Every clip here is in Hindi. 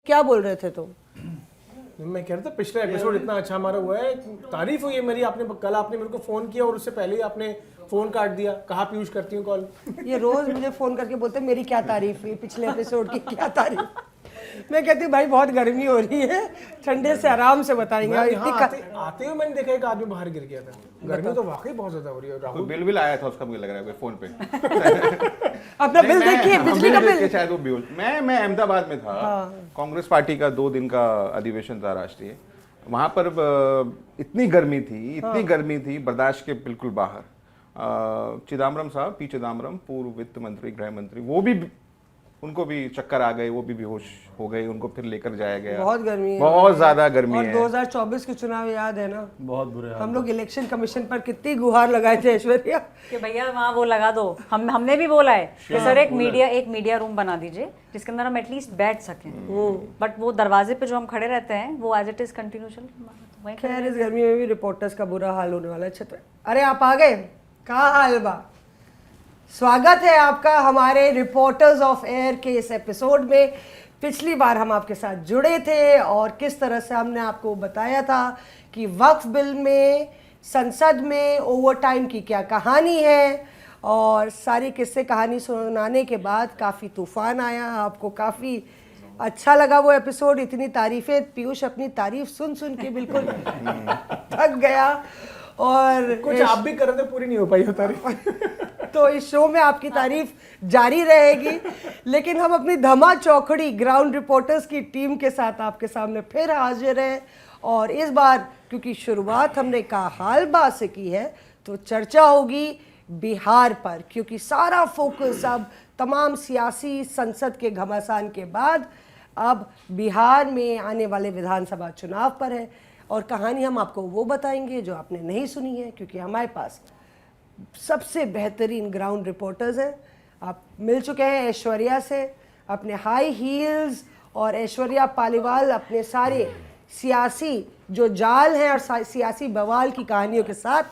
क्या बोल रहे थे तुम? मैं कह रहा था पिछला एपिसोड इतना अच्छा हमारा हुआ है, तारीफ हुई है मेरी। कल आपने मेरे को फोन किया और उससे पहले ही आपने फोन काट दिया, कहा पीयूष करती हूँ कॉल। ये रोज मुझे फोन करके बोलते मेरी क्या तारीफ हुई, पिछले एपिसोड की क्या तारीफ। मैं कहती हूँ भाई बहुत गर्मी हो रही है, ठंडे से आराम से बताएंगे। आते हुए मैंने देखा एक आदमी बाहर गिर गया था। गर्मी तो वाकई बहुत ज्यादा हो रही है। राहुल बिल आया था उसका, मुझे लग रहा है फोन पे। अपना बिल देखिए, बिजली का बिल। शायद वो बिल मैं अहमदाबाद में था। कांग्रेस पार्टी का 2 दिन का अधिवेशन था राष्ट्रीय। वहां पर इतनी गर्मी थी बर्दाश्त के बिल्कुल बाहर। चिदम्बरम साहब, पी चिदम्बरम, पूर्व वित्त मंत्री, गृह मंत्री, वो भी, उनको भी चक्कर आ गए, वो भी बेहोश हो गए, उनको फिर लेकर जाया गया। बहुत गर्मी है, बहुत ज्यादा गर्मी है। 2024 के चुनाव याद है ना, बहुत बुरे हाल। हम लोग इलेक्शन कमीशन पर कितनी गुहार लगाए थे ऐश्वर्या कि भैया वहाँ वो लगा दो। हमने भी बोला है कि सर एक मीडिया रूम बना दीजिए जिसके अंदर हम एटलीस्ट बैठ सकें। बट वो दरवाजे पे जो हम खड़े रहते हैं वो एज इट इज कंटिन्यू चल। खैर इस गर्मी में भी रिपोर्टर्स का बुरा हाल होने वाला है। अरे आप आ गए, कहाँ हाल बा? स्वागत है आपका हमारे रिपोर्टर्स ऑफ एयर के इस एपिसोड में। पिछली बार हम आपके साथ जुड़े थे और किस तरह से हमने आपको बताया था कि वक्फ बिल में, संसद में ओवर टाइम की क्या कहानी है, और सारी किस्से कहानी सुनाने के बाद काफ़ी तूफान आया। आपको काफ़ी अच्छा लगा वो एपिसोड, इतनी तारीफें। पीयूष अपनी तारीफ सुन सुन के बिल्कुल थक गया और कुछ आप भी कर रहे थे, पूरी नहीं हो पाई हो तारीफ। तो इस शो में आपकी तारीफ जारी रहेगी, लेकिन हम अपनी धमा चौकड़ी ग्राउंड रिपोर्टर्स की टीम के साथ आपके सामने फिर हाजिर हैं। और इस बार क्योंकि शुरुआत हमने हाल से की है, तो चर्चा होगी बिहार पर, क्योंकि सारा फोकस अब तमाम सियासी संसद के घमासान के बाद अब बिहार में आने वाले विधानसभा चुनाव पर है। और कहानी हम आपको वो बताएंगे जो आपने नहीं सुनी है, क्योंकि हमारे पास सबसे बेहतरीन ग्राउंड रिपोर्टर्स हैं। आप मिल चुके हैं ऐश्वर्या से, अपने हाई हील्स, और ऐश्वर्या पालीवाल अपने सारे सियासी जो जाल हैं और सियासी बवाल की कहानियों के साथ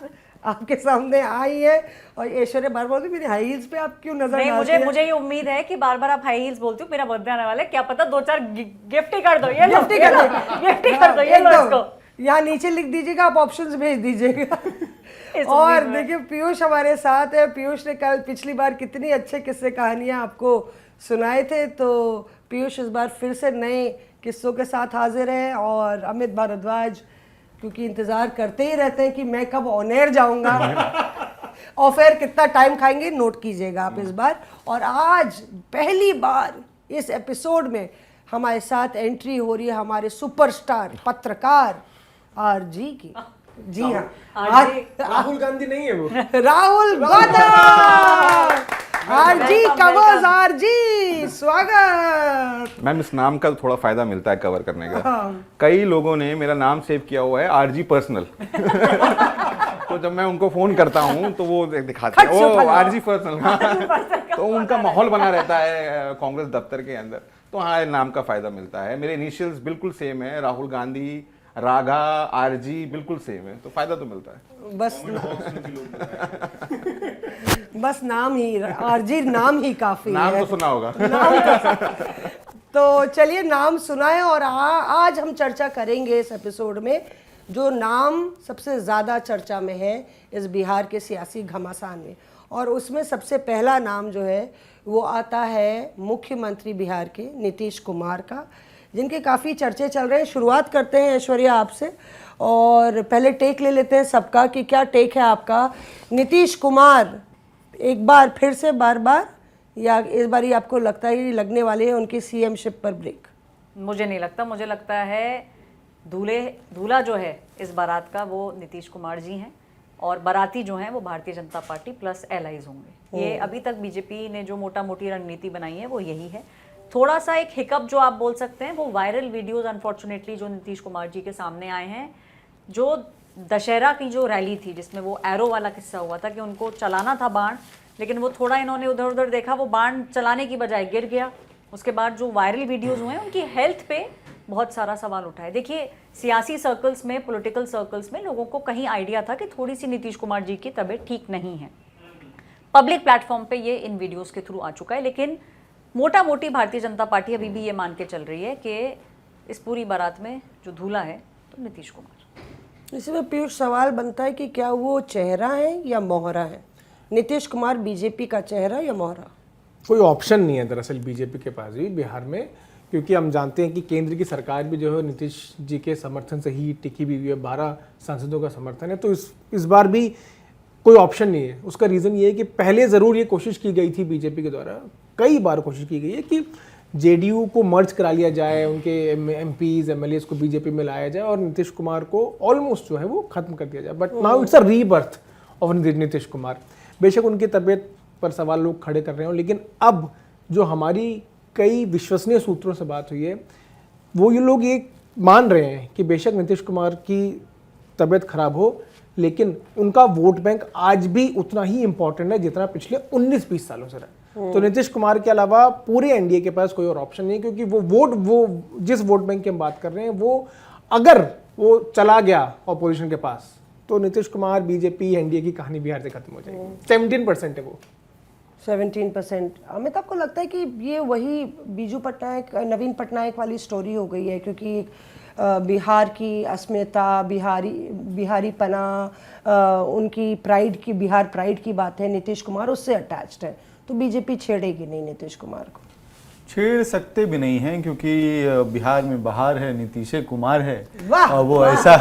आपके सामने आई है। और ऐश्वर्या बार बोलती मेरी हाई हील्स पे आप क्यों नजर नहीं, मुझे ये उम्मीद है कि बार बार आप हाई हील्स बोलती हो। मेरा बर्थडे आने वाला है, क्या पता 2-4 गिफ्ट ही कर दो। ये गिफ्ट ही कर दो ये लो इसको। यहाँ नीचे लिख दीजिएगा, आप ऑप्शंस भेज दीजिएगा। और देखिए पीयूष हमारे साथ है। पीयूष ने कल पिछली बार कितनी अच्छे किस्से कहानियां आपको सुनाए थे, तो पीयूष इस बार फिर से नए किस्सों के साथ हाजिर है। और अमित भारद्वाज क्योंकि इंतजार करते ही रहते हैं कि मैं कब ऑन एयर जाऊंगा। ऑफ एयर कितना टाइम खाएंगे नोट कीजिएगा आप इस बार। और आज पहली बार इस एपिसोड में हमारे साथ एंट्री हो रही है हमारे सुपरस्टार पत्रकार आरजी की। जी हाँ, राहुल गांधी नहीं है वो, Rahul Gautam. RG covers RG, स्वागत। मैम इस नाम का थोड़ा फायदा मिलता है कवर करने का। कई लोगों ने मेरा नाम सेव किया हुआ है आरजी पर्सनल। तो जब मैं उनको फोन करता हूँ तो वो दिखाते हैं ओ आरजी पर्सनल। तो उनका माहौल बना रहता है कांग्रेस दफ्तर के अंदर। तो हाँ, नाम का फायदा मिलता है। मेरे इनिशियल्स बिल्कुल सेम है, राहुल गांधी, राघा, आरजी बिल्कुल सेम है, तो फायदा तो मिलता है। बस नाम ही आरजी, नाम ही काफी नाम है। तो सुना होगा। तो चलिए नाम सुनाए। और आज हम चर्चा करेंगे इस एपिसोड में जो नाम सबसे ज़्यादा चर्चा में है इस बिहार के सियासी घमासान में। और उसमें सबसे पहला नाम जो है वो आता है मुख्यमंत्री बिहार के नीतीश कुमार का, जिनके काफ़ी चर्चे चल रहे हैं। शुरुआत करते हैं ऐश्वर्या आपसे, और पहले टेक ले लेते हैं सबका कि क्या टेक है आपका नीतीश कुमार एक बार फिर से बार या इस बार ही आपको लगता है कि लगने वाले हैं उनकी सीएमशिप पर ब्रेक? मुझे नहीं लगता। मुझे लगता है दूल्हा जो है इस बारात का वो नीतीश कुमार जी हैं, और बाराती जो हैं वो Bharatiya Janata party plus allies होंगे। ये अभी तक बीजेपी ने जो मोटा मोटी रणनीति बनाई है वो यही है। थोड़ा सा एक हिकअप जो आप बोल सकते हैं वो वायरल वीडियोस अनफॉर्चुनेटली जो नीतीश कुमार जी के सामने आए हैं। जो दशहरा की जो रैली थी जिसमें वो एरो वाला किस्सा हुआ था कि उनको चलाना था बाण, लेकिन वो थोड़ा इन्होंने उधर उधर देखा, वो बाण चलाने की बजाय गिर गया। उसके बाद जो वायरल वीडियोस हुए हैं उनकी हेल्थ पे बहुत सारा सवाल उठा है। देखिए सियासी सर्कल्स में, पॉलिटिकल सर्कल्स में लोगों को कहीं आइडिया था कि थोड़ी सी नीतीश कुमार जी की तबीयत ठीक नहीं है। पब्लिक प्लेटफॉर्म पे ये इन वीडियोस के थ्रू आ चुका है, लेकिन मोटा मोटी भारतीय जनता पार्टी अभी भी ये मान के चल रही है कि इस पूरी बारात में जो दूल्हा है तो नीतीश कुमार। इसमें पीयूष सवाल बनता है कि क्या वो चेहरा है या मोहरा है? नीतीश कुमार बीजेपी का चेहरा या मोहरा? कोई ऑप्शन नहीं है दरअसल बीजेपी के पास भी बिहार में, क्योंकि हम जानते हैं कि केंद्र की सरकार भी जो है नीतीश जी के समर्थन से ही टिकी भी हुई है, 12 सांसदों का समर्थन है। तो इस बार भी कोई ऑप्शन नहीं है। उसका रीज़न ये है कि पहले ज़रूर ये कोशिश की गई थी बीजेपी के द्वारा, कई बार कोशिश की गई है कि जेडीयू को मर्ज करा लिया जाए, उनके एमपीज एमएलएज को बीजेपी में लाया जाए और नीतीश कुमार को ऑलमोस्ट जो है वो खत्म कर दिया जाए। But now it's a rebirth of Nitish Kumar. बेशक उनकी तबीयत पर सवाल लोग खड़े कर रहे हो, लेकिन अब जो हमारी कई विश्वसनीय सूत्रों से बात हुई है, वो ये लोग ये मान रहे हैं कि बेशक नीतीश कुमार की तबीयत खराब हो, लेकिन उनका वोट बैंक आज भी उतना ही इंपॉर्टेंट है जितना पिछले 19-20 सालों से रहा। तो नीतीश कुमार के अलावा पूरे एनडीए के पास कोई और ऑप्शन नहीं, क्योंकि वो जिस वोट बैंक की हम बात कर रहे हैं, वो अगर वो चला गया ऑपोजिशन के पास तो नीतीश कुमार बीजेपी एनडीए की कहानी बिहार से खत्म हो जाएगी। 17% है वो, 17%। अमित, आपको लगता है कि ये वही बीजू पटनायक नवीन पटनायक वाली स्टोरी हो गई है, क्योंकि बिहार की अस्मिता, बिहारीपना, उनकी प्राइड की, बिहार प्राइड की बात है, नीतीश कुमार उससे अटैच्ड है, तो बीजेपी छेड़ेगी नहीं नीतीश कुमार को? छेड़ सकते भी नहीं हैं, क्योंकि बिहार में बहार है, नीतीश कुमार है। वाह, और वो ऐसा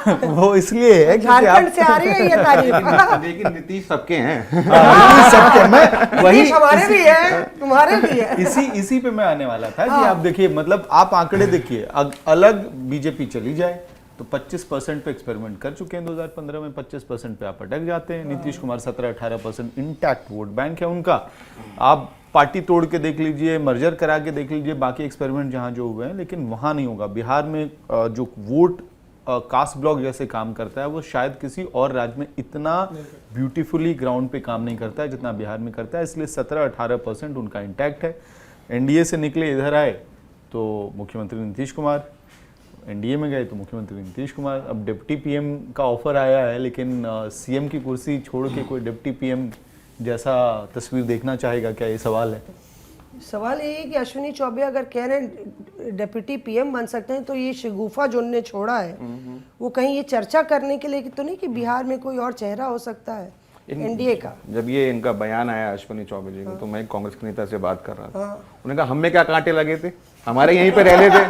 वो इसलिए है क्योंकि झारखंड से आ रही है ये तारीफ। लेकिन नीतीश सबके हैं। नीतीश सबके, मैं वही नीतीश हमारे भी है, तुम्हारे भी है। इसी पे मैं आने वाला था कि आप देखिए, मतलब आप आंकड़े देखिए, अलग बीजेपी चली जाए तो 25% पे एक्सपेरिमेंट कर चुके हैं 2015 में, 25% पे आप अटक जाते हैं। Nitish Kumar 17-18% intact vote bank है उनका। आप पार्टी तोड़ के देख लीजिए, मर्जर करा के देख लीजिए, बाकी एक्सपेरिमेंट जहां जो हुए हैं, लेकिन वहां नहीं होगा। बिहार में जो वोट कास्ट ब्लॉक जैसे काम करता है, वो शायद किसी और राज्य में इतना ब्यूटीफुली ग्राउंड पे काम नहीं करता है जितना बिहार में करता है। इसलिए 17-18% उनका इंटैक्ट है। एनडीए से निकले इधर आए तो मुख्यमंत्री नीतीश कुमार, एनडीए में गए तो मुख्यमंत्री नीतीश कुमार। अब डिप्टी पीएम का ऑफर आया है, लेकिन सीएम की कुर्सी छोड़ के कोई डिप्टी पीएम जैसा तस्वीर देखना चाहेगा क्या, ये सवाल है। सवाल ये है कि अश्विनी चौबे अगर कह रहे हैं डिप्टी पीएम बन सकते हैं, तो ये शगुफा जो उन्होंने छोड़ा है वो कहीं ये चर्चा करने के लिए तो नहीं कि बिहार में कोई और चेहरा हो सकता है एनडीए का? जब ये इनका बयान आया अश्विनी चौबे जी का, तो मैं कांग्रेस के नेता से बात कर रहा था। उन्होंने कहा हमें क्या कांटे लगे थे, हमारे यहीं पे रह थे,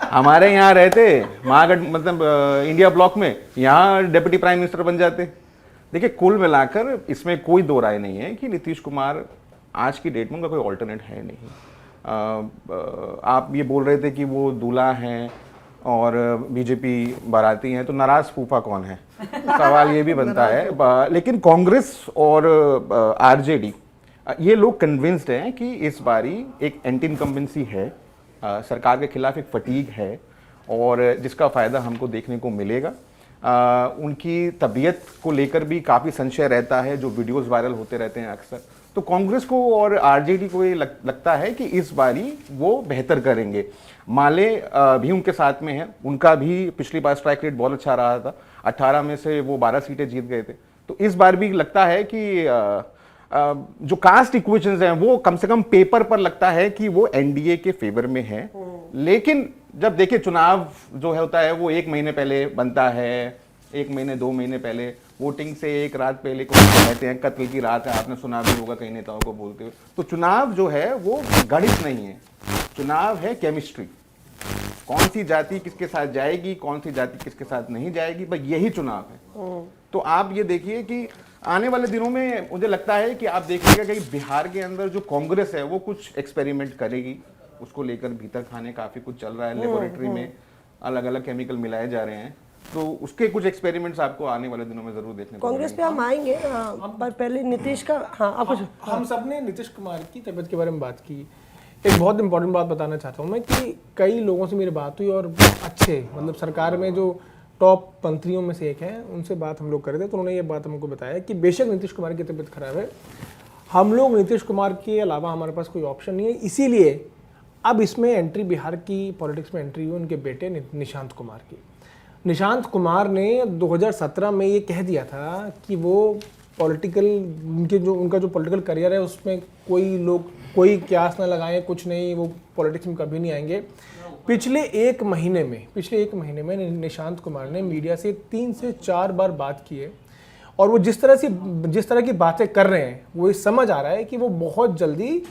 हमारे यहाँ रहते महागठ मतलब इंडिया ब्लॉक में, यहाँ डिप्टी प्राइम मिनिस्टर बन जाते। देखिए, कुल मिलाकर इसमें कोई दो राय नहीं है कि नीतीश कुमार आज की डेट में उनका कोई ऑल्टरनेट है नहीं। आप ये बोल रहे थे कि वो दूल्हा हैं और बीजेपी बाराती हैं, तो नाराज फूफा कौन है? सवाल ये भी बनता है। लेकिन कांग्रेस और आरजेडी ये लोग कन्विंस्ड हैं कि इस बारी एक एंटी इनकम्बेंसी है, सरकार के खिलाफ एक फटीग है, और जिसका फ़ायदा हमको देखने को मिलेगा। उनकी तबीयत को लेकर भी काफ़ी संशय रहता है, जो वीडियोस वायरल होते रहते हैं अक्सर। तो कांग्रेस को और आरजेडी को ये लगता है कि इस बारी वो बेहतर करेंगे। माले भी उनके साथ में है, उनका भी पिछली बार स्ट्राइक रेट बहुत अच्छा रहा था, 18 में से वो 12 सीटें जीत गए थे। तो इस बार भी लगता है कि जो कास्ट इक्वेशंस हैं वो कम से कम पेपर पर लगता है कि वो एनडीए के फेवर में है। लेकिन जब देखिए, चुनाव जो होता है वो 1 महीने पहले बनता है, 1 महीने 2 महीने पहले, वोटिंग से 1 रात पहले को कहते हैं कत्ल की रात है, आपने सुना भी होगा कई नेताओं को बोलते हुए। तो चुनाव जो है वो गणित नहीं है, चुनाव है केमिस्ट्री। कौन सी जाति किसके साथ जाएगी, कौन सी जाति किसके साथ नहीं जाएगी, बस यही चुनाव है। तो आप ये देखिए कि आने वाले दिनों में मुझे लगता है कि आप देखिएगा कि बिहार के अंदर जो कांग्रेस है वो कुछ एक्सपेरिमेंट करेगी, उसको लेकर भीतर खाने काफी कुछ चल रहा है, लेबोरेटरी में अलग अलग केमिकल मिलाए जा रहे हैं, तो उसके कुछ एक्सपेरिमेंट्स आपको आने वाले दिनों में जरूर देखने को कांग्रेस पे हम आएंगे। पर पहले नीतीश का, आप कुछ। हम सब ने नीतीश कुमार की तबीयत के बारे में बात की। एक बहुत इंपॉर्टेंट बात बताना चाहता हूँ मैं कि कई लोगों से मेरी बात हुई और अच्छे, मतलब सरकार में जो टॉप मंत्रियों में से एक हैं, उनसे बात हम लोग कर रहे थे, तो उन्होंने ये बात हमको बताया कि बेशक नीतीश कुमार की तबीयत खराब है, हम लोग नीतीश कुमार के अलावा हमारे पास कोई ऑप्शन नहीं है, इसीलिए अब इसमें एंट्री, बिहार की पॉलिटिक्स में एंट्री हुई उनके बेटे निशांत कुमार की। निशांत कुमार ने 2017 में ये कह दिया था कि वो पॉलिटिकल उनका जो पॉलिटिकल करियर है उसमें कोई क्यास ना लगाएं, कुछ नहीं, वो पॉलिटिक्स में कभी नहीं आएंगे। पिछले एक महीने में निशांत कुमार ने मीडिया से 3 से 4 बार बात की है और वो जिस तरह की बातें कर रहे हैं वो ये समझ आ रहा है कि वो बहुत जल्दी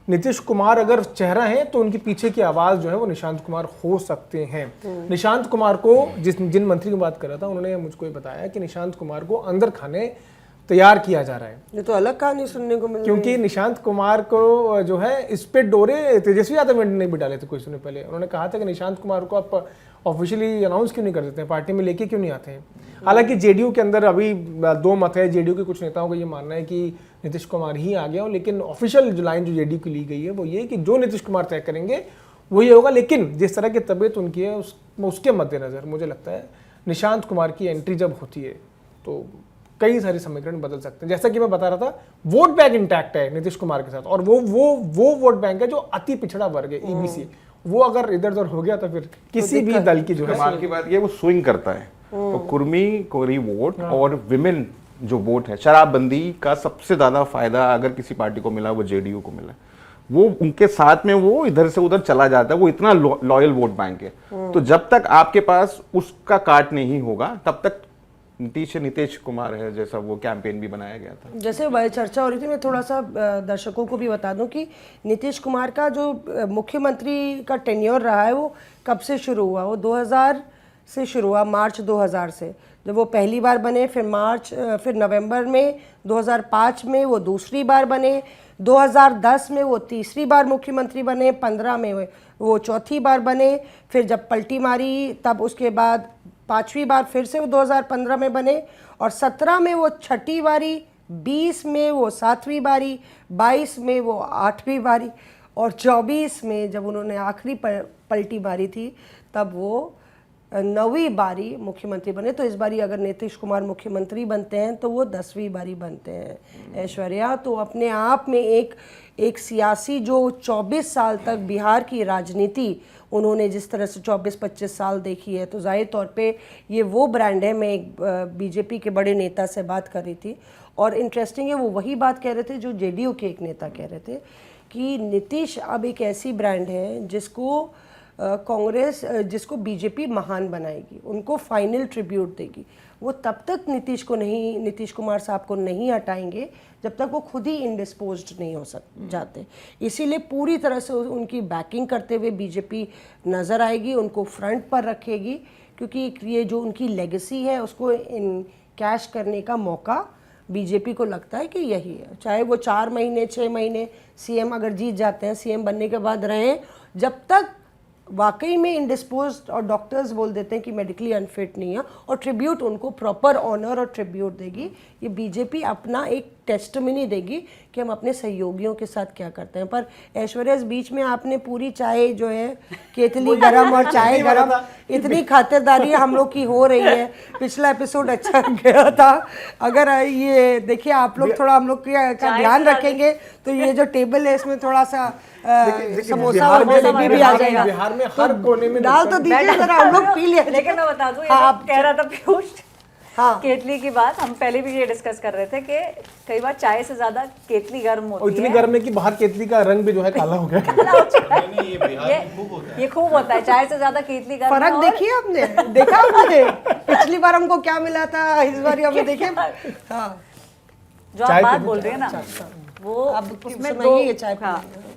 नीतीश कुमार अगर चेहरा है तो उनके पीछे की आवाज़ जो है वो निशांत कुमार हो सकते हैं। निशांत कुमार को जिन मंत्री की बात कर रहा था उन्होंने मुझको ये बताया कि निशांत कुमार को अंदर खाने तैयार किया जा रहा है। ये तो अलग कहानी सुनने को मिल रही है। क्योंकि निशांत कुमार को जो है इस पे डोरे तेजस्वी यादव ने भी डाले थे कुछ समय पहले। उन्होंने कहा था कि निशांत कुमार को आप ऑफिशियली अनाउंस क्यों नहीं कर देते हैं, पार्टी में लेके क्यों नहीं आते हैं। हालांकि जेडीयू के अंदर अभी 2 मत है। जेडीयू के कुछ नेताओं का ये मानना है कि नीतीश कुमार ही आ गया हो, लेकिन ऑफिशियल जो लाइन जो जेडीयू की ली गई है वो ये कि जो नीतीश कुमार तय करेंगे वही होगा। लेकिन जिस तरह की तबीयत उनकी है उसके मद्देनजर मुझे लगता है निशांत कुमार की एंट्री जब होती है तो कई सारे समीकरण बदल सकते हैं। जैसा कि मैं बता रहा था, वोट बैंक इंटैक्ट है नीतीश कुमार के साथ और वो वोट बैंक है जो अति पिछड़ा वर्ग है, ईबीसी। वो अगर इधर उधर हो गया तो फिर किसी भी दल की जो है कमाल की बात ये वो स्विंग करता है। तो कुर्मी कोरी वोट और विमेन जो वोट है, शराबबंदी का सबसे ज्यादा फायदा अगर किसी पार्टी को मिला वो जेडीयू को मिला। वो उनके साथ में वो इधर से उधर चला जाता है, वो इतना लॉयल वोट बैंक है। तो जब तक आपके पास उसका काट नहीं होगा तब तक नीतीश कुमार है जैसा वो कैंपेन भी बनाया गया था। जैसे चर्चा हो रही थी, मैं थोड़ा सा दर्शकों को भी बता दूं कि नीतीश कुमार का जो मुख्यमंत्री का टेन्योर रहा है वो कब से शुरू हुआ। वो 2000 से शुरू हुआ, मार्च 2000 से जब वो पहली बार बने, फिर नवंबर में 2005 में वो दूसरी बार बने, 2010 में वो तीसरी बार मुख्यमंत्री बने, 15 में वो चौथी बार बने, फिर जब पलटी मारी तब उसके बाद 5वीं बार फिर से वो 2015 में बने और 17 में वो 6ठी बारी, 20 में वो 7वीं बारी, 22 में वो 8वीं बारी और 24 में जब उन्होंने आखिरी पलटी मारी थी तब वो 9वीं बारी मुख्यमंत्री बने। तो इस बारी अगर नीतीश कुमार मुख्यमंत्री बनते हैं तो वो 10वीं बारी बनते हैं। ऐश्वर्या तो अपने आप में एक सियासी जो 24 साल तक बिहार की राजनीति उन्होंने जिस तरह से 24-25 साल देखी है, तो जाहिर तौर पे ये वो ब्रांड है। मैं एक बीजेपी के बड़े नेता से बात कर रही थी और इंटरेस्टिंग है, वो वही बात कह रहे थे जो जेडीयू के एक नेता कह रहे थे कि नीतीश अब एक ऐसी ब्रांड है जिसको कांग्रेस, जिसको बीजेपी महान बनाएगी, उनको फाइनल ट्रिब्यूट देगी। वो तब तक नीतीश कुमार साहब को नहीं हटाएंगे जब तक वो खुद ही इंडिस्पोज्ड नहीं हो जाते। इसीलिए पूरी तरह से उनकी बैकिंग करते हुए बीजेपी नज़र आएगी, उनको फ्रंट पर रखेगी, क्योंकि ये जो उनकी लेगेसी है उसको कैश करने का मौका बीजेपी को लगता है कि यही है। चाहे वो 4 महीने 6 महीने सीएम अगर जीत जाते हैं, सीएम बनने के बाद रहें, जब तक वाकई में इंडिस्पोज्ड और डॉक्टर्स बोल देते हैं कि मेडिकली अनफिट नहीं है और ट्रिब्यूट उनको प्रॉपर ऑनर और ट्रिब्यूट देगी, ये बीजेपी अपना एक टेस्टमनी देगी कि हम अपने सहयोगियों के साथ क्या करते हैं। पर ऐश्वर्या, इस बीच में आपने पूरी चाय जो है केतली गरम और चाय गरम, इतनी खातिरदारी हम लोग की हो रही है। पिछला एपिसोड अच्छा गया था। अगर ये देखिए आप लोग थोड़ा हम लोग का ध्यान रखेंगे तो ये जो टेबल है इसमें थोड़ा सा समोसा और जलेबी भी आ जाएगा। बिहार में हर कोने में डाल तो दीजिए जरा, हम लोग पी लिया। लेकिन मैं बता दूं, आप कह रहा था पीयूष हाँ केतली की बात, हम पहले भी ये डिस्कस कर रहे थे कि कई बार चाय से ज्यादा केतली गर्म होती और है। इतनी गर्म है कि बाहर केतली का रंग भी जो है काला हो गया। ये खूब होता है, चाय से ज्यादा केतली गर्म। फर्क देखिए आपने, देखा आपने पिछली बार हमको क्या मिला था, इस बार हमें देखे। हाँ जो आप बात बोल रहे हैं ना, वो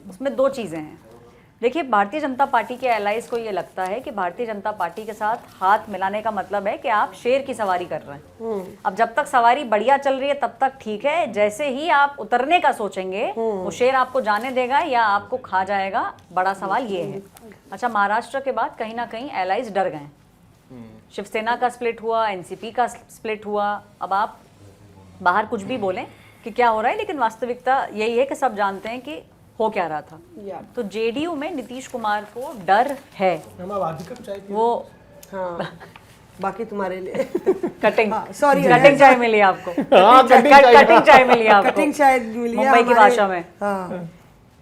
उसमें 2 चीजें हैं। देखिए, भारतीय जनता पार्टी के एलाइज को ये लगता है कि भारतीय जनता पार्टी के साथ हाथ मिलाने का मतलब है कि आप शेर की सवारी कर रहे हैं। अब जब तक सवारी बढ़िया चल रही है तब तक ठीक है, जैसे ही आप उतरने का सोचेंगे वो शेर आपको जाने देगा या आपको खा जाएगा, बड़ा सवाल ये है। अच्छा, महाराष्ट्र के बाद कहीं ना कहीं एलाइज डर गए। शिवसेना का स्प्लिट हुआ, एनसीपी का स्प्लिट हुआ। अब आप बाहर कुछ भी बोलें कि क्या हो रहा है, लेकिन वास्तविकता यही है कि सब जानते हैं कि हो क्या रहा था। तो जेडीयू में नीतीश कुमार को डर है। वो हाँ बाकी तुम्हारे लिए कटिंग सॉरी कटिंग चाय मिली आपको। कटिंग चाय मिली आपको, कटिंग चाय मिली मुंबई की भाषा में। हाँ।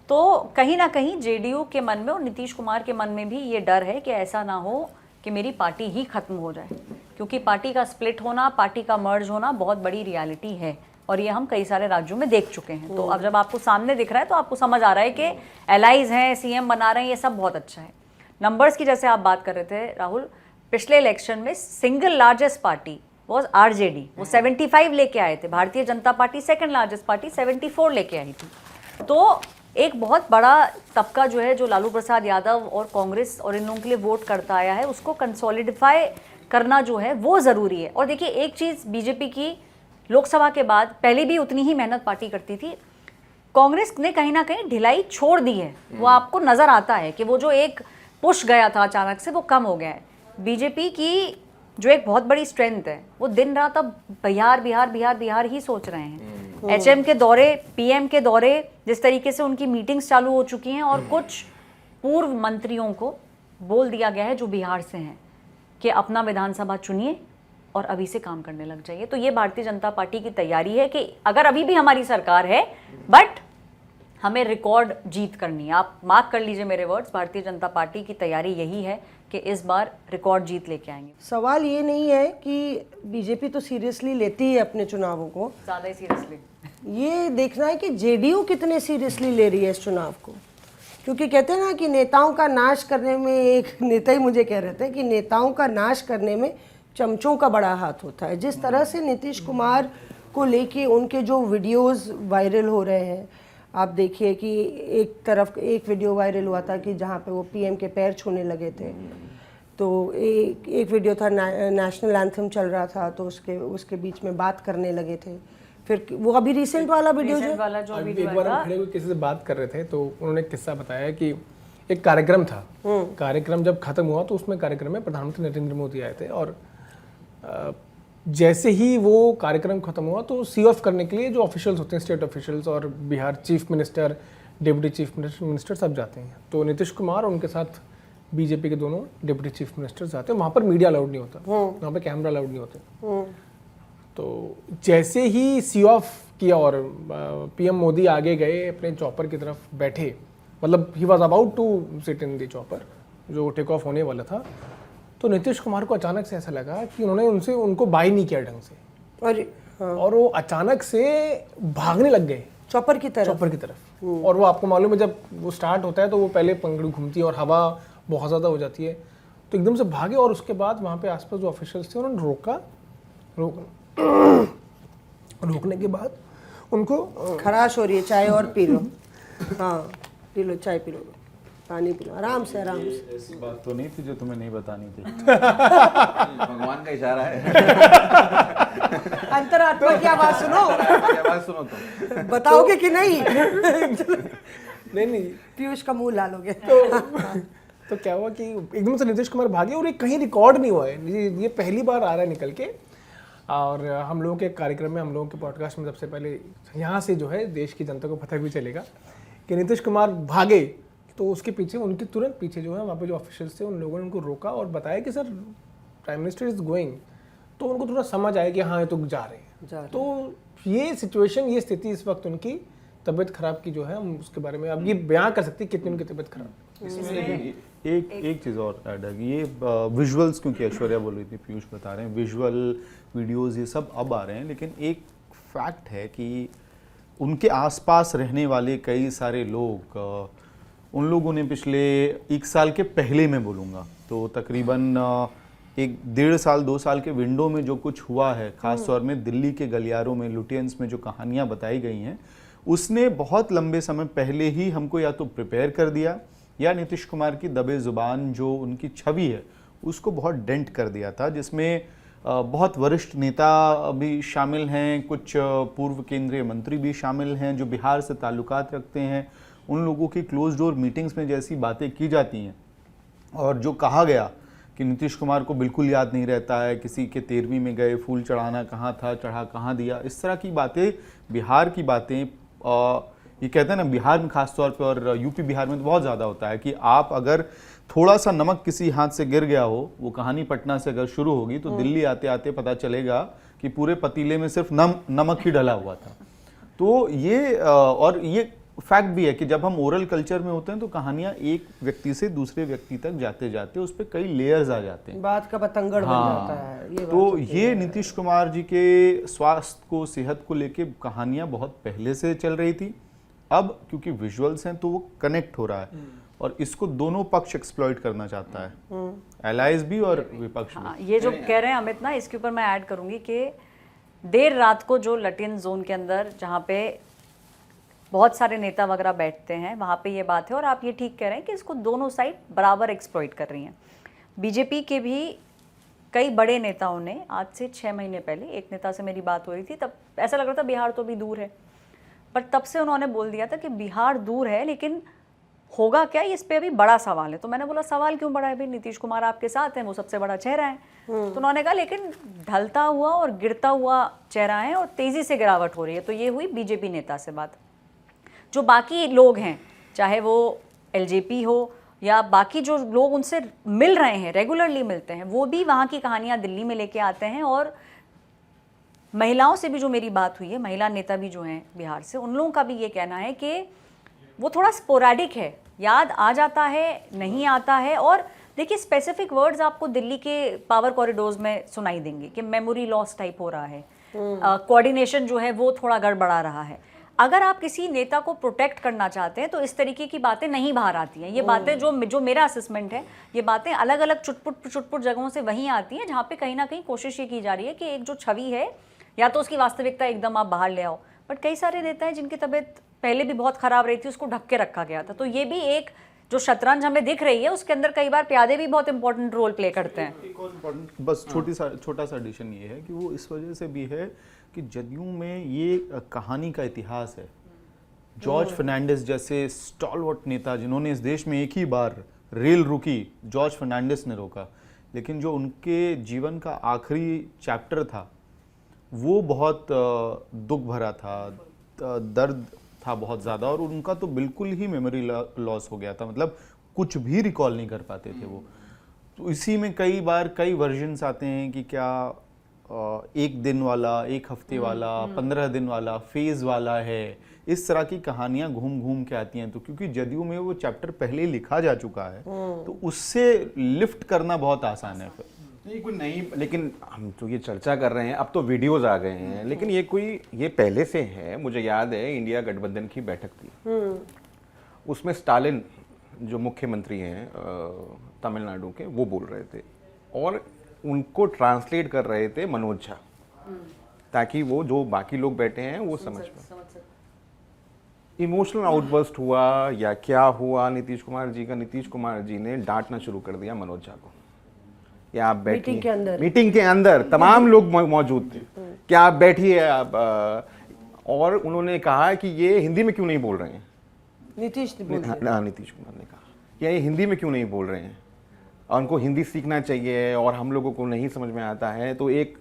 तो कहीं ना कहीं जेडीयू के मन में और नीतीश कुमार के मन में भी ये डर है कि ऐसा ना हो कि मेरी पार्टी ही खत्म हो जाए, क्योंकि पार्टी का स्प्लिट होना, पार्टी का मर्ज होना बहुत बड़ी रियलिटी है और ये हम कई सारे राज्यों में देख चुके हैं। तो अब जब आपको सामने दिख रहा है तो आपको समझ आ रहा है कि एलाइज हैं, सीएम बना रहे हैं, ये सब बहुत अच्छा है। नंबर्स की जैसे आप बात कर रहे थे राहुल, पिछले इलेक्शन में single largest party was RJD, वो 75 लेके आए थे। Bharatiya Janata party second largest party 74 लेके आई थी। तो एक बहुत बड़ा तबका जो है, जो लालू प्रसाद यादव और कांग्रेस और इन लोगों के लिए वोट करता आया है, उसको कंसोलिडिफाई करना जो है वो ज़रूरी है। और देखिए एक चीज़, बीजेपी की लोकसभा के बाद पहले भी उतनी ही मेहनत पार्टी करती थी, कांग्रेस ने कहीं ना कहीं ढिलाई छोड़ दी है। वो आपको नज़र आता है कि वो जो एक पुश गया था अचानक से, वो कम हो गया है। बीजेपी की जो एक बहुत बड़ी स्ट्रेंथ है, वो दिन रात अब बिहार बिहार बिहार बिहार ही सोच रहे हैं। एचएम के दौरे, पीएम के दौरे, जिस तरीके से उनकी मीटिंग्स चालू हो चुकी हैं, और कुछ पूर्व मंत्रियों को बोल दिया गया है जो बिहार से हैं कि अपना विधानसभा चुनिए और अभी से काम करने लग जाइए। तो ये भारतीय जनता पार्टी की तैयारी है कि अगर अभी भी हमारी सरकार है, बट हमें रिकॉर्ड जीत करनी है। आप मार्क कर लीजिए मेरे वर्ड्स, भारतीय जनता पार्टी की तैयारी यही है कि इस बार रिकॉर्ड जीत लेके आएंगे। सवाल ये नहीं है कि बीजेपी तो सीरियसली लेती है अपने चुनावों को, ज़्यादा ही सीरियसली ये देखना है कि जेडीयू कितने सीरियसली ले रही है इस चुनाव को। क्योंकि कहते हैं ना कि नेताओं का नाश करने में, एक नेता ही मुझे कह रहे थे कि नेताओं का नाश करने में चमचों का बड़ा हाथ होता है। जिस तरह से नीतीश कुमार को लेके उनके जो वीडियोस वायरल हो रहे हैं, आप देखिए कि एक तरफ एक वीडियो वायरल हुआ था कि जहाँ पे वो पीएम के पैर छूने लगे थे, तो एक वीडियो था नेशनल एंथम चल रहा था तो उसके बीच में बात करने लगे थे। फिर वो अभी रिसेंट वाला वीडियो रिसेंट वाला जो वीडियो एक बार हम खड़े हुए किसी से बात कर रहे थे तो उन्होंने एक किस्सा बताया कि एक कार्यक्रम था, कार्यक्रम जब खत्म हुआ तो उसमें कार्यक्रम में प्रधानमंत्री नरेंद्र मोदी आए थे, और जैसे ही वो कार्यक्रम खत्म हुआ तो सी ऑफ करने के लिए जो ऑफिशियल्स होते हैं, स्टेट ऑफिशियल्स और Bihar chief minister, deputy chief minister सब जाते हैं। तो नीतीश कुमार और उनके साथ बीजेपी के दोनों डिप्टी चीफ मिनिस्टर जाते हैं। वहाँ पर मीडिया अलाउड नहीं होता, वहाँ पर कैमरा अलाउड नहीं होते। तो जैसे ही सी ऑफ किया और पीएम मोदी आगे गए, अपने चॉपर की तरफ बैठे, मतलब he was about to sit in the chopper, जो टेक ऑफ होने वाला था, तो नीतीश कुमार को अचानक से ऐसा लगा कि उन्होंने उनको बाय नहीं किया ढंग से, और वो अचानक से भागने लग गए चॉपर की तरफ। और वो आपको मालूम है जब वो स्टार्ट होता है तो वो पहले पंखड़ी घूमती है और हवा बहुत ज़्यादा हो जाती है, तो एकदम से भागे। और उसके बाद वहाँ पे आसपास जो ऑफिशियल्स थे उन्होंने रोकने के बाद उनको खराश हो रही है, चाय और पी लो। हाँ पी लो, चाय पी लो, पानी पी लो, आराम से आराम से। ऐसी बात तो नहीं थी जो तुम्हें नहीं बतानी थी। भगवान का इशारा है। अंतरात्मा की आवाज सुनो, आवाज सुनो तुम। बताओगे कि नहीं? नहीं पीयूष का मुंह लालोगे। तो क्या हुआ कि एकदम से नीतीश कुमार भागे, और ये कहीं रिकॉर्ड नहीं हुआ है, ये पहली बार आ रहा है निकल के। और हम लोगों के कार्यक्रम में, हम लोगों के पॉडकास्ट में सबसे पहले यहाँ से जो है देश की जनता को पता भी चलेगा कि नीतीश कुमार भागे, तो उसके पीछे, उनके तुरंत पीछे जो है वहाँ पे जो ऑफिशियल्स थे उन लोगों ने उनको रोका और बताया कि sir prime minister is going. तो उनको थोड़ा समझ आया कि हाँ ये तो जा रहे हैं। तो ये सिचुएशन, ये स्थिति इस वक्त उनकी तबीयत खराब की जो है, हम उसके बारे में अब ये बयां कर सकते हैं कितनी उनकी तबीयत खराब। एक चीज़ और ऐड है कि ये विजुअल्स, क्योंकि ऐश्वर्या बोल रही थी, पीयूष बता रहे हैं, विजुअल वीडियोस ये सब अब आ रहे हैं, लेकिन एक फैक्ट है कि उनके आसपास रहने वाले कई सारे लोग, उन लोगों ने पिछले 1 साल के पहले मैं बोलूँगा तो तकरीबन 1.5 साल 2 साल के विंडो में जो कुछ हुआ है, ख़ास तौर में दिल्ली के गलियारों में, लुटियंस में जो कहानियाँ बताई गई हैं, उसने बहुत लंबे समय पहले ही हमको या तो प्रिपेयर कर दिया या नीतीश कुमार की दबे ज़ुबान जो उनकी छवि है उसको बहुत डेंट कर दिया था, जिसमें बहुत वरिष्ठ नेता भी शामिल हैं, कुछ पूर्व केंद्रीय मंत्री भी शामिल हैं जो बिहार से ताल्लुकात रखते हैं। उन लोगों की क्लोज डोर मीटिंग्स में जैसी बातें की जाती हैं और जो कहा गया कि नीतीश कुमार को बिल्कुल याद नहीं रहता है, किसी के 13वीं में गए, फूल चढ़ाना कहाँ था, चढ़ा कहाँ दिया, इस तरह की बातें, बिहार की बातें, ये कहते हैं ना बिहार में खास तौर पे और यूपी बिहार में तो बहुत ज़्यादा होता है कि आप अगर थोड़ा सा नमक किसी हाथ से गिर गया हो, वो कहानी पटना से अगर शुरू होगी तो दिल्ली आते आते पता चलेगा कि पूरे पतीले में सिर्फ नमक ही डला हुआ था। तो ये और ये फैक्ट भी है कि जब हम ओरल कल्चर में होते हैं तो कहानियां एक व्यक्ति से दूसरे व्यक्ति तक जाते जाते उस पर कई लेयर्स आ जाते हैं। बात का पतंगड़ बन जाता है ये तो बात होती ये है। नीतीश कुमार जी के स्वास्थ्य को, सेहत को लेके कहानियां बहुत पहले से चल रही थी। अब क्योंकि विजुअल्स हैं तो वो कनेक्ट हो रहा है और इसको दोनों पक्ष एक्सप्लॉइट करना चाहता है, एलाइज भी और विपक्ष भी। हाँ, ये जो कह रहे हैं अमित ना, इसके ऊपर मैं ऐड करूंगी कि देर रात को जो लटिन जोन के अंदर जहाँ पे बहुत सारे नेता वगैरह बैठते हैं वहाँ पे ये बात है, और आप ये ठीक कह रहे हैं कि इसको दोनों साइड बराबर एक्सप्लॉइट कर रही हैं। बीजेपी के भी कई बड़े नेताओं ने आज से 6 महीने पहले, एक नेता से मेरी बात हो रही थी, तब ऐसा लग रहा था बिहार तो अभी दूर है, पर तब से उन्होंने बोल दिया था कि बिहार दूर है लेकिन होगा क्या, इस पे अभी बड़ा सवाल है। तो मैंने बोला सवाल क्यों बड़ा है भाई, नीतीश कुमार आपके साथ हैं, वो सबसे बड़ा चेहरा है। तो उन्होंने कहा लेकिन ढलता हुआ और गिरता हुआ चेहरा है और तेजी से गिरावट हो रही है। तो ये हुई बीजेपी नेता से बात। जो बाकी लोग हैं, चाहे वो एलजेपी हो या बाकी जो लोग उनसे मिल रहे हैं, रेगुलरली मिलते हैं, वो भी वहाँ की कहानियाँ दिल्ली में लेके आते हैं। और महिलाओं से भी जो मेरी बात हुई है, महिला नेता भी जो हैं बिहार से, उन लोगों का भी ये कहना है कि वो थोड़ा स्पोराडिक है, याद आ जाता है, नहीं आता है। और देखिए स्पेसिफिक वर्ड्स आपको दिल्ली के पावर कॉरिडोर्स में सुनाई देंगे कि मेमोरी लॉस टाइप हो रहा है, कोऑर्डिनेशन जो है वो थोड़ा गड़बड़ा रहा है। अगर आप किसी नेता को प्रोटेक्ट करना चाहते हैं तो इस तरीके की बातें नहीं बाहर आती हैं। ये बातें जो मेरा असेसमेंट है, ये बातें अलग अलग चुटपुट जगहों से वहीं आती हैं जहाँ पे कहीं ना कहीं कोशिश ये की जा रही है कि एक जो छवि है या तो उसकी वास्तविकता एकदम आप बाहर ले आओ। बट कई सारे नेता हैं जिनकी तबीयत पहले भी बहुत खराब रही थी, उसको ढक के रखा गया था। तो ये भी एक जो शतरंज हमें दिख रही है उसके अंदर कई बार प्यादे भी बहुत इंपॉर्टेंट रोल प्ले करते हैं। एक और इम्पोर्टेंट बस छोटा सा एडिशन ये है कि वो इस वजह से भी है कि जदयू में ये कहानी का इतिहास है। जॉर्ज फर्नांडिस जैसे स्टॉलवर्ट नेता जिन्होंने इस देश में एक ही बार रेल रुकी, जॉर्ज फर्नांडिस ने रोका, लेकिन जो उनके जीवन का आखिरी चैप्टर था वो बहुत दुख भरा था, दर्द था बहुत ज़्यादा, और उनका तो बिल्कुल ही मेमोरी लॉस हो गया था, मतलब कुछ भी रिकॉल नहीं कर पाते थे वो। तो इसी में कई बार कई वर्जन्स आते हैं कि क्या एक दिन वाला, एक हफ्ते वाला, 15 दिन वाला, फेज वाला है, इस तरह की कहानियां घूम घूम के आती हैं। तो क्योंकि जदयू में वो चैप्टर पहले ही लिखा जा चुका है तो उससे लिफ्ट करना बहुत आसान है। फिर नहीं कोई नहीं, लेकिन हम तो ये चर्चा कर रहे हैं, अब तो वीडियोस आ गए हैं, लेकिन ये पहले से है। मुझे याद है इंडिया गठबंधन की बैठक थी, उसमें स्टालिन जो मुख्यमंत्री हैं तमिलनाडु के, वो बोल रहे थे और उनको ट्रांसलेट कर रहे थे मनोज झा, ताकि वो जो बाकी लोग बैठे हैं वो समझ पाए। इमोशनल आउटबर्स्ट हुआ या क्या हुआ नीतीश कुमार जी का, नीतीश कुमार जी ने डांटना शुरू कर दिया मनोज झा को। या आप बैठिए, मीटिंग के अंदर तमाम लोग मौजूद थे, क्या आप बैठिए आप, और उन्होंने कहा कि ये हिंदी में क्यों नहीं बोल रहे हैं। नीतीश कुमार ने कहा ये हिंदी में क्यों नहीं बोल रहे हैं, और उनको हिंदी सीखना चाहिए और हम लोगों को नहीं समझ में आता है। तो एक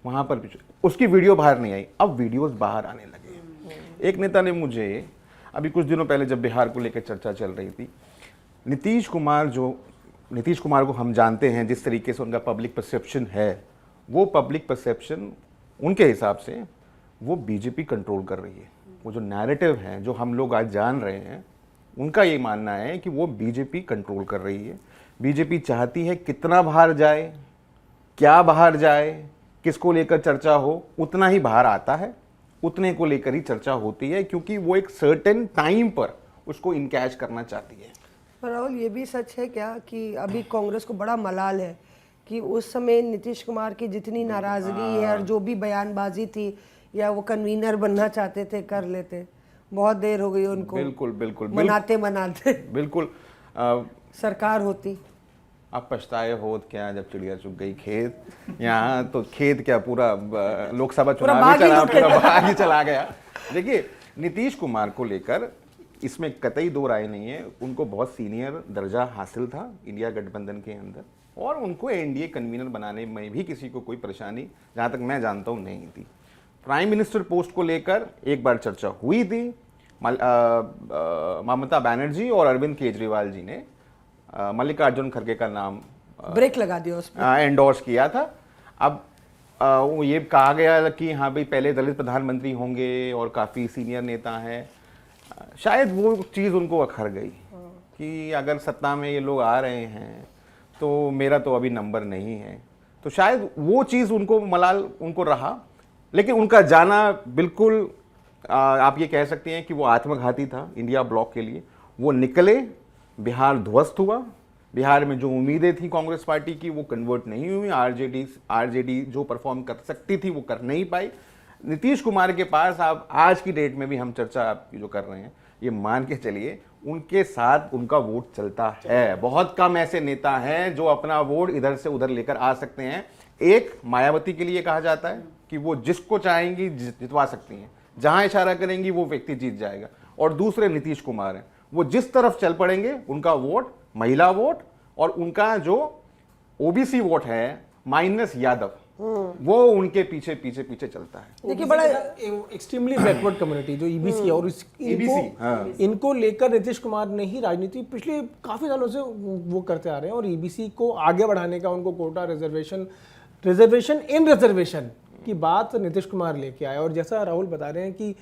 वहाँ पर उसकी वीडियो बाहर नहीं आई, अब वीडियोस बाहर आने लगे। एक नेता ने मुझे अभी कुछ दिनों पहले, जब बिहार को लेकर चर्चा चल रही थी, नीतीश कुमार को हम जानते हैं जिस तरीके से उनका पब्लिक परसेप्शन है, वो पब्लिक परसेप्शन उनके हिसाब से वो बीजेपी कंट्रोल कर रही है। वो जो नैरेटिव है जो हम लोग आज जान रहे हैं, उनका ये मानना है कि वो बीजेपी कंट्रोल कर रही है। बीजेपी चाहती है कितना बाहर जाए, क्या बाहर जाए, किसको लेकर चर्चा हो, उतना ही बाहर आता है, उतने को लेकर ही चर्चा होती है, क्योंकि वो एक सर्टेन टाइम पर उसको इनकैश करना चाहती है। पर राहुल, ये भी सच है क्या कि अभी कांग्रेस को बड़ा मलाल है कि उस समय नीतीश कुमार की जितनी नाराजगी है और जो भी बयानबाजी थी या वो कन्वीनर बनना चाहते थे कर लेते, बहुत देर हो गई उनको। बिल्कुल मनाते बिल्कुल सरकार होती। अब पछताए हो क्या जब चिड़िया चुग गई खेत। यहाँ तो खेत क्या, पूरा लोकसभा चुनाव ही चला गया। देखिए नीतीश कुमार को लेकर इसमें कतई दो राय नहीं है, उनको बहुत सीनियर दर्जा हासिल था इंडिया गठबंधन के अंदर, और उनको एनडीए कन्वीनर बनाने में भी किसी को कोई परेशानी, जहाँ तक मैं जानता हूँ, नहीं थी। प्राइम मिनिस्टर पोस्ट को लेकर एक बार चर्चा हुई थी, ममता बनर्जी और अरविंद केजरीवाल जी ने मल्लिकार्जुन खड़गे का नाम ब्रेक लगा दिया उसमें, एंडोर्स किया था। अब वो ये कहा गया कि हाँ भाई पहले दलित प्रधानमंत्री होंगे और काफ़ी सीनियर नेता हैं, शायद वो चीज़ उनको अखर गई कि अगर सत्ता में ये लोग आ रहे हैं तो मेरा तो अभी नंबर नहीं है, तो शायद वो चीज़ उनको मलाल उनको रहा। लेकिन उनका जाना बिल्कुल आप ये कह सकते हैं कि वो आत्मघाती था इंडिया ब्लॉक के लिए। वो निकले, बिहार ध्वस्त हुआ, बिहार में जो उम्मीदें थी कांग्रेस पार्टी की वो कन्वर्ट नहीं हुई, आरजेडी जो परफॉर्म कर सकती थी वो कर नहीं पाई। नीतीश कुमार के पास आप आज की डेट में भी हम चर्चा आपकी जो कर रहे हैं ये मान के चलिए उनके साथ उनका वोट चलता है। बहुत कम ऐसे नेता हैं जो अपना वोट इधर से उधर लेकर आ सकते हैं। एक मायावती के लिए कहा जाता है कि वो जिसको चाहेंगी जितवा सकती हैं, जहां इशारा करेंगी वो व्यक्ति जीत जाएगा। और दूसरे नीतीश कुमार हैं, वो जिस तरफ चल पड़ेंगे उनका वोट, महिला वोट और उनका जो ओबीसी वोट है माइनस यादव, वो उनके पीछे पीछे पीछे चलता है। देखिए बड़ा एक्सट्रीमली बैकवर्ड कम्युनिटी जो ईबीसी है और इनको लेकर नीतीश कुमार ने ही राजनीति पिछले काफी सालों से वो करते आ रहे हैं और ईबीसी को आगे बढ़ाने का उनको कोटा रिजर्वेशन इन रिजर्वेशन की बात नीतीश कुमार लेके आए। और जैसा राहुल बता रहे हैं कि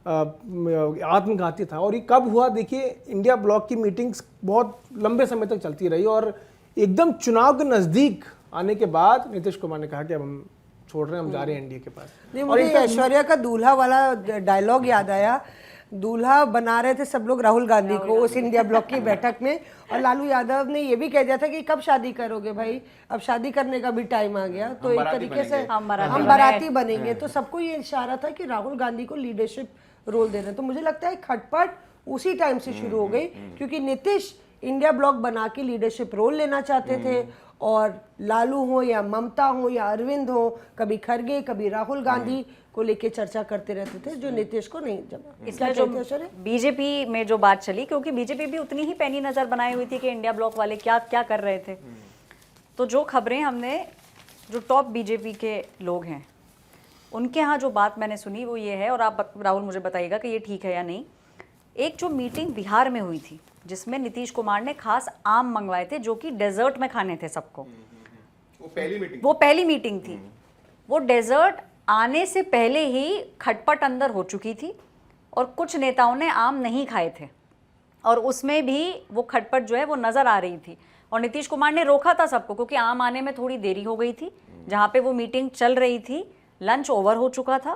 आत्मघाती था और ये कब हुआ, देखिए इंडिया ब्लॉक की मीटिंग्स बहुत लंबे समय तक चलती रही और एकदम चुनाव के नजदीक आने के बाद नीतीश कुमार ने कहा कि अब हम छोड़ रहे हैं, हम जा रहे हैं एनडीए के पास। नहीं, मुझे ऐश्वर्या का दूल्हा वाला डायलॉग याद आया। दूल्हा बना रहे थे सब लोग राहुल गांधी को उस इंडिया ब्लॉक की बैठक में, और लालू यादव ने ये भी कह दिया था कि कब शादी करोगे भाई, अब शादी करने का भी टाइम आ गया, तो एक तरीके से हम बाराती बनेंगे। तो सबको ये इशारा था कि राहुल गांधी को लीडरशिप रोल दे रहे हैं। तो मुझे लगता है खटपट उसी टाइम से शुरू हो गई क्योंकि नीतीश इंडिया ब्लॉक बना के लीडरशिप रोल लेना चाहते थे और लालू हो या ममता हो या अरविंद हो, कभी खरगे कभी राहुल गांधी को लेके चर्चा करते रहते थे जो नीतीश को नहीं जमा। इसमें जो बीजेपी में जो बात चली, क्योंकि बीजेपी भी उतनी ही पैनी नजर बनाई हुई थी कि इंडिया ब्लॉक वाले क्या क्या कर रहे थे। तो जो खबरें हमने, जो टॉप बीजेपी के लोग हैं उनके यहाँ जो बात मैंने सुनी वो ये है, और आप राहुल मुझे बताइएगा कि ये ठीक है या नहीं। एक जो मीटिंग बिहार में हुई थी जिसमें नीतीश कुमार ने खास आम मंगवाए थे जो कि डेजर्ट में खाने थे सबको, वो पहली मीटिंग थी। वो डेजर्ट आने से पहले ही खटपट अंदर हो चुकी थी और कुछ नेताओं ने आम नहीं खाए थे और उसमें भी वो खटपट जो है वो नजर आ रही थी। और नीतीश कुमार ने रोका था सबको क्योंकि आम आने में थोड़ी देरी हो गई थी। जहाँ पे वो मीटिंग चल रही थी लंच ओवर हो चुका था,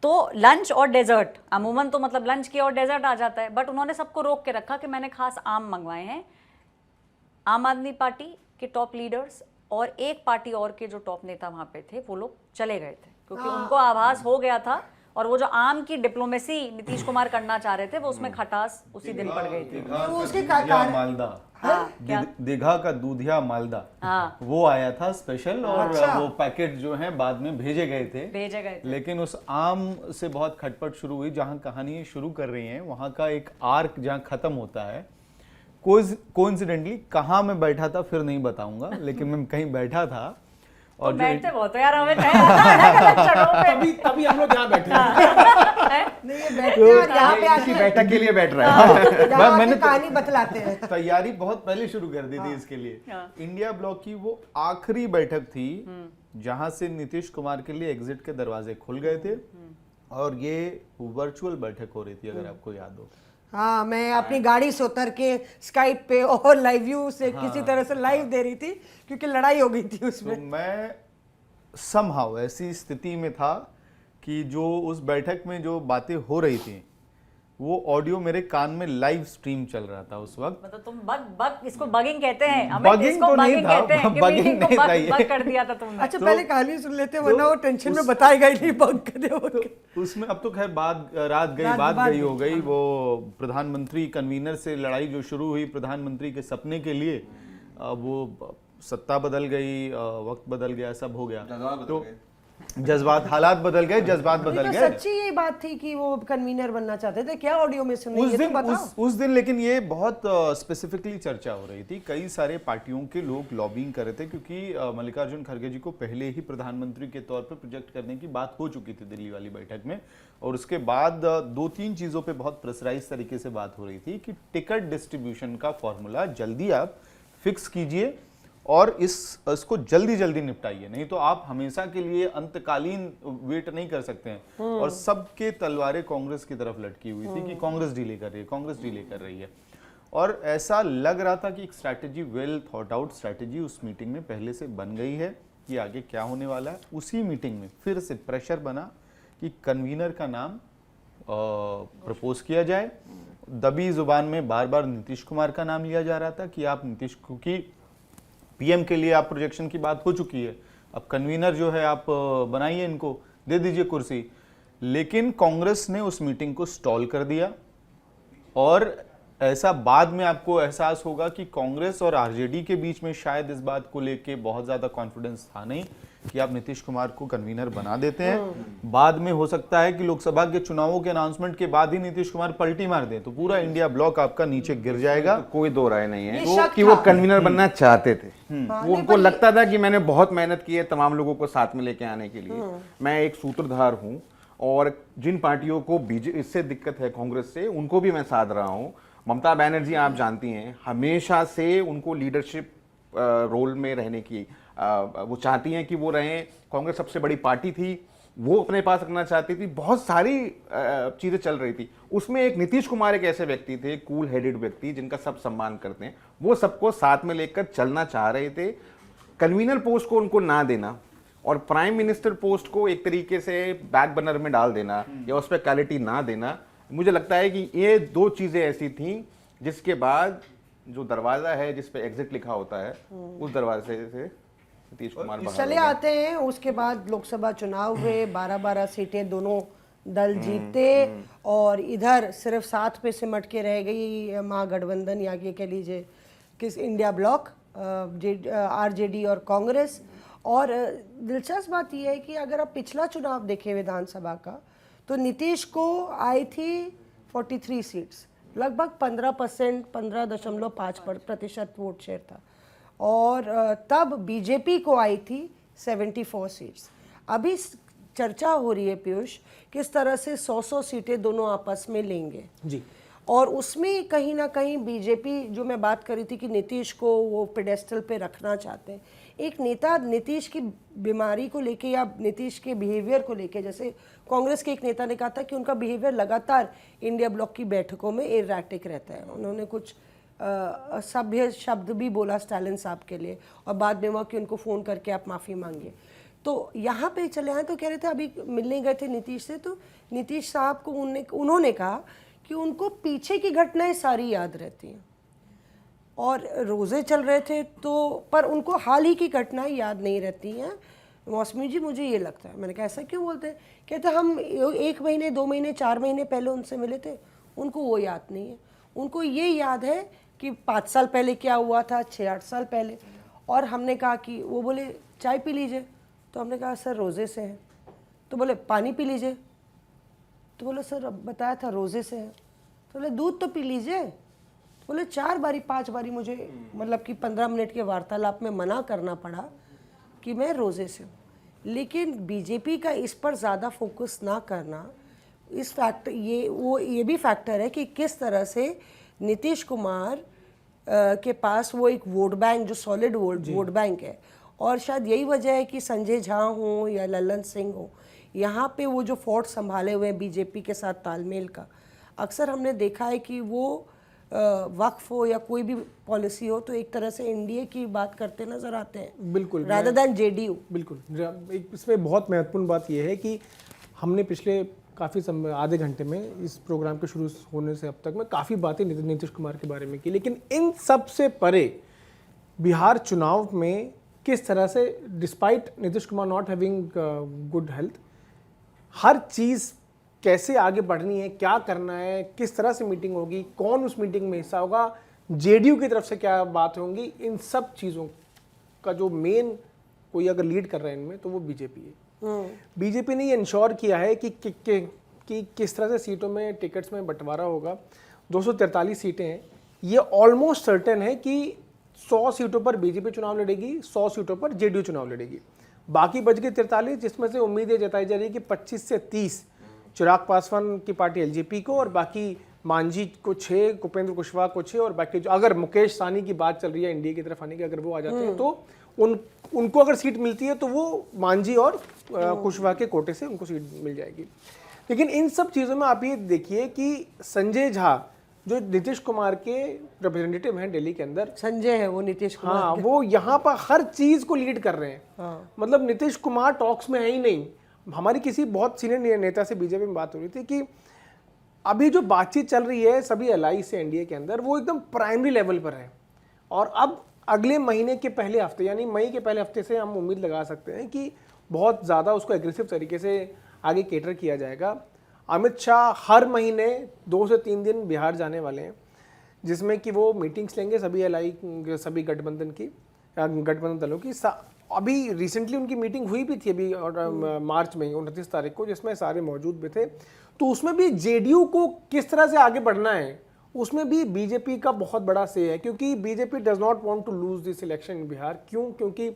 तो लंच और डेजर्ट, अमूमन तो मतलब लंच की और डेजर्ट आ जाता है, बट उन्होंने सबको रोक के रखा कि मैंने खास आम मंगवाए हैं। आम आदमी पार्टी के टॉप लीडर्स और एक पार्टी और के जो टॉप नेता वहां पे थे वो लोग चले गए थे क्योंकि उनको आभास हो गया था और वो जो आम की डिप्लोमेसी नीतीश कुमार करना चाह रहे थे वो उसमें खटास उसी दिन पड़ गई थी। दीघा का दूधिया मालदा वो आया था स्पेशल और वो पैकेट जो है बाद में भेजे गए थे। लेकिन उस आम से बहुत खटपट शुरू हुई। जहां कहानी शुरू कर रही हैं वहां का एक आर्क जहां खत्म होता है, कोइंसिडेंटली कहाँ मैं बैठा था फिर नहीं बताऊंगा, लेकिन मैं कहीं बैठा था और बैठते बहुत यार हमें तभी हम लोग यहाँ बैठे नहीं ये बैठते हैं और यहाँ पे इसी बैठक के लिए बैठ रहा है। मैंने कहानी बतलाते हैं। तैयारी बहुत पहले शुरू कर दी थी इसके लिए। इंडिया ब्लॉक की वो आखिरी बैठक थी जहां से नीतीश कुमार के लिए एग्जिट के दरवाजे खुल गए थे और ये वर्चुअल बैठक हो रही थी अगर आपको याद हो। हाँ, मैं अपनी गाड़ी से उतर के स्काइप पे और लाइव व्यू से किसी तरह से लाइव दे रही थी क्योंकि लड़ाई हो गई थी उसमें। तो मैं समहाउ ऐसी स्थिति में था कि जो उस बैठक में जो बातें हो रही थी वो ऑडियो मेरे कान में लाइव स्ट्रीम चल रहा था उस वक्त। मतलब तुम बग इसको बगिंग कहते हैं, हमें इसको तो बगिंग कहते हैं कि मीटिंग को बग कर दिया था तुमने। अच्छा पहले कहानी सुन लेते वरना वो टेंशन में बताएगा ही नहीं बग कर। उसमें अब तो खैर बात गई हो गई। वो प्रधानमंत्री कन्वीनर से लड़ाई जो शुरू हुई प्रधानमंत्री के सपने के लिए, वो सत्ता बदल गई, वक्त बदल गया, सब हो गया, तो जज्बात हालात बदल गए, जज्बात बदल गए। सच्ची ये बात थी कि वो कन्वीनर बनना चाहते थे क्या? ऑडियो में सुनिए उस दिन लेकिन ये बहुत स्पेसिफिकली चर्चा हो रही थी। कई सारे पार्टियों के लोग लॉबिंग कर रहे थे क्योंकि मल्लिकार्जुन खड़गे जी को पहले ही प्रधानमंत्री के तौर पर प्रोजेक्ट करने की बात हो चुकी थी दिल्ली वाली बैठक में, और उसके बाद 2-3 चीजों पे बहुत प्रेशराइज तरीके से बात हो रही थी कि टिकट डिस्ट्रीब्यूशन का फॉर्मूला जल्दी आप फिक्स कीजिए और इसको जल्दी जल्दी निपटाइए, नहीं तो आप हमेशा के लिए अंतकालीन वेट नहीं कर सकते हैं। और सबके तलवारें कांग्रेस की तरफ लटकी हुई थी कि कांग्रेस डिले कर रही है, कांग्रेस डिले कर रही है। और ऐसा लग रहा था कि एक strategy, well thought out strategy उस मीटिंग में पहले से बन गई है कि आगे क्या होने वाला है। उसी मीटिंग में फिर से प्रेशर बना कि कन्वीनर का नाम प्रपोज किया जाए। दबी जुबान में बार बार नीतीश कुमार का नाम लिया जा रहा था कि आप नीतीश, क्योंकि पीएम के लिए आप प्रोजेक्शन की बात हो चुकी है, अब कन्वीनर जो है आप बनाइए, इनको दे दीजिए कुर्सी। लेकिन कांग्रेस ने उस मीटिंग को स्टॉल कर दिया और ऐसा बाद में आपको एहसास होगा कि कांग्रेस और आरजेडी के बीच में शायद इस बात को लेके बहुत ज्यादा कॉन्फिडेंस था नहीं कि आप नीतीश कुमार को कन्वीनर बना देते हैं। बाद में हो सकता है कि लोकसभा के चुनावों के अनाउंसमेंट के बाद ही नीतीश कुमार पलटी मार दे तो पूरा इंडिया ब्लॉक आपका नीचे गिर जाएगा। तो कोई दो राय नहीं है ये शक कि वो था। कन्वीनर बनना चाहते थे। हाँ, वो उनको लगता था कि मैंने बहुत मेहनत की है तमाम लोगों को साथ में लेके आने के लिए, मैं एक सूत्रधार हूं और जिन पार्टियों को इससे दिक्कत है कांग्रेस से, उनको भी मैं साध रहा हूं। ममता बनर्जी आप जानती हैं, हमेशा से उनको लीडरशिप रोल में रहने की वो चाहती हैं कि वो रहें। कांग्रेस सबसे बड़ी पार्टी थी, वो अपने पास रखना चाहती थी, बहुत सारी चीजें चल रही थी। उसमें एक नीतीश कुमार एक ऐसे व्यक्ति थे, कूल हेडेड व्यक्ति जिनका सब सम्मान करते हैं, वो सबको साथ में लेकर चलना चाह रहे थे। कन्वीनर पोस्ट को उनको ना देना और प्राइम मिनिस्टर पोस्ट को एक तरीके से बैक बर्नर में डाल देना या उस पर क्वालिटी ना देना, मुझे लगता है कि ये दो चीजें ऐसी थी जिसके बाद जो दरवाजा है जिस पे एग्जिट लिखा होता है, उस दरवाजे से नीतीश कुमार बाहर चले हो गए। आते हैं। उसके बाद लोकसभा चुनाव हुए, 12-12 सीटें दोनों दल जीतते और इधर सिर्फ 7 पे सिमट के रह गई महागठबंधन, या ये कह लीजिए किस इंडिया ब्लॉक, आरजेडी और कांग्रेस। और दिलचस्प बात यह है कि अगर आप पिछला चुनाव देखें विधानसभा का, तो नीतीश को आई थी 43 सीट्स, लगभग 15%, 15.5% वोट शेयर था। और तब बीजेपी को आई थी 74 सीट्स। अभी चर्चा हो रही है पीयूष, किस तरह से 100-100 सीटें दोनों आपस में लेंगे जी। और उसमें कहीं ना कहीं बीजेपी, जो मैं बात कर रही थी कि नीतीश को वो पेडेस्टल पे रखना चाहते हैं, एक नेता नीतीश की बीमारी को लेके या नीतीश के बिहेवियर को लेके, जैसे कांग्रेस के एक नेता ने कहा था कि उनका बिहेवियर लगातार इंडिया ब्लॉक की बैठकों में एराटिक रहता है। उन्होंने कुछ सभ्य शब्द भी बोला स्टालिन साहब के लिए और बाद में वह कि उनको फ़ोन करके आप माफ़ी मांगिए। तो यहाँ पे चले आए तो कह रहे थे, अभी मिलने गए थे नीतीश से, तो नीतीश साहब को उन्होंने कहा कि उनको पीछे की घटनाएं सारी याद रहती हैं और रोज़े चल रहे थे तो, पर उनको हाल ही की घटनाएं याद नहीं रहती हैं। मौसमी जी मुझे ये लगता है। मैंने कहा ऐसा क्यों बोलते हैं? कहते हम 1 महीने 2 महीने 4 महीने पहले उनसे मिले थे, उनको वो याद नहीं है। उनको ये याद है कि 5 साल पहले क्या हुआ था, 6-8 साल पहले। और हमने कहा कि, वो बोले चाय पी लीजिए, तो हमने कहा सर रोज़े से है। तो बोले पानी पी लीजिए, तो बोले सर अब बताया था रोज़े से है। तो बोले दूध तो पी लीजिए। तो बोले 4 बारी 5 बारी मुझे मतलब कि 15 मिनट के वार्तालाप में मना करना पड़ा कि मैं रोज़े से हूँ। लेकिन बीजेपी का इस पर ज़्यादा फोकस ना करना, इस फैक्टर ये भी फैक्टर है कि किस तरह से नीतीश कुमार के पास वो एक वोट बैंक, जो सॉलिड वोट बैंक है। और शायद यही वजह है कि संजय झा हो या ललन सिंह हो, यहाँ पे वो जो फोर्ट संभाले हुए हैं बीजेपी के साथ तालमेल का, अक्सर हमने देखा है कि वो वक्फ हो या कोई भी पॉलिसी हो तो एक तरह से एनडीए की बात करते नजर आते हैं, बिल्कुल, रादर देन जेडीयू। बिल्कुल। एक इसमें बहुत महत्वपूर्ण बात यह है कि हमने पिछले काफ़ी समय, आधे घंटे में इस प्रोग्राम के शुरू होने से अब तक में काफ़ी बातें नीतीश कुमार के बारे में की, लेकिन इन सब से परे बिहार चुनाव में किस तरह से, despite Nitish Kumar not having good health, हर चीज़ कैसे आगे बढ़नी है, क्या करना है, किस तरह से मीटिंग होगी, कौन उस मीटिंग में हिस्सा होगा, जेडीयू की तरफ से क्या बात होंगी, इन सब चीज़ों का जो मेन कोई अगर लीड कर रहा है इनमें तो वो बीजेपी है। बीजेपी ने ये इंश्योर किया है कि किस तरह से सीटों में, टिकट्स में बंटवारा होगा। 243 सीटें हैं, ये ऑलमोस्ट सर्टेन है कि 100 सीटों पर बीजेपी चुनाव लड़ेगी, 100 सीटों पर जेडीयू चुनाव लड़ेगी। बाकी बच गए 43, जिसमें से उम्मीद ये जताई जा रही है कि 25 से 30 चिराग पासवान की पार्टी एलजेपी को और बाकी मांझी को 6, कुपेंद्र कुशवाहा को 6 और बाकी जो अगर मुकेश साहनी की बात चल रही है इंडिया की तरफ आने की, अगर वो आ जाते हैं तो उनको अगर सीट मिलती है तो वो मांझी और कुशवाहा के कोटे से उनको सीट मिल जाएगी। लेकिन इन सब चीज़ों में आप ये देखिए कि संजय झा जो नीतीश कुमार के रिप्रेजेंटेटिव हैं दिल्ली के अंदर, संजय है वो नीतीश कुमार। हाँ, वो यहाँ पर हर चीज को लीड कर रहे हैं। हाँ। मतलब नीतीश कुमार टॉक्स में है ही नहीं। हमारी किसी बहुत सीनियर नेता से बीजेपी में बात हो रही थी कि अभी जो बातचीत चल रही है सभी एलआई से एनडीए के अंदर, वो एकदम प्राइमरी लेवल पर है। और अब अगले महीने के पहले हफ्ते यानी मई के पहले हफ्ते से हम उम्मीद लगा सकते हैं कि बहुत ज़्यादा उसको एग्रेसिव तरीके से आगे केटर किया जाएगा। अमित शाह हर महीने 2 से 3 दिन बिहार जाने वाले हैं, जिसमें कि वो मीटिंग्स लेंगे सभी एलआई सभी गठबंधन दलों की। अभी रिसेंटली उनकी मीटिंग हुई भी थी अभी मार्च में 29 तारीख को, जिसमें सारे मौजूद भी थे। तो उसमें भी जेडीयू को किस तरह से आगे बढ़ना है उसमें भी बीजेपी का बहुत बड़ा से है, क्योंकि BJP does not want to lose this election in Bihar. क्यों? क्योंकि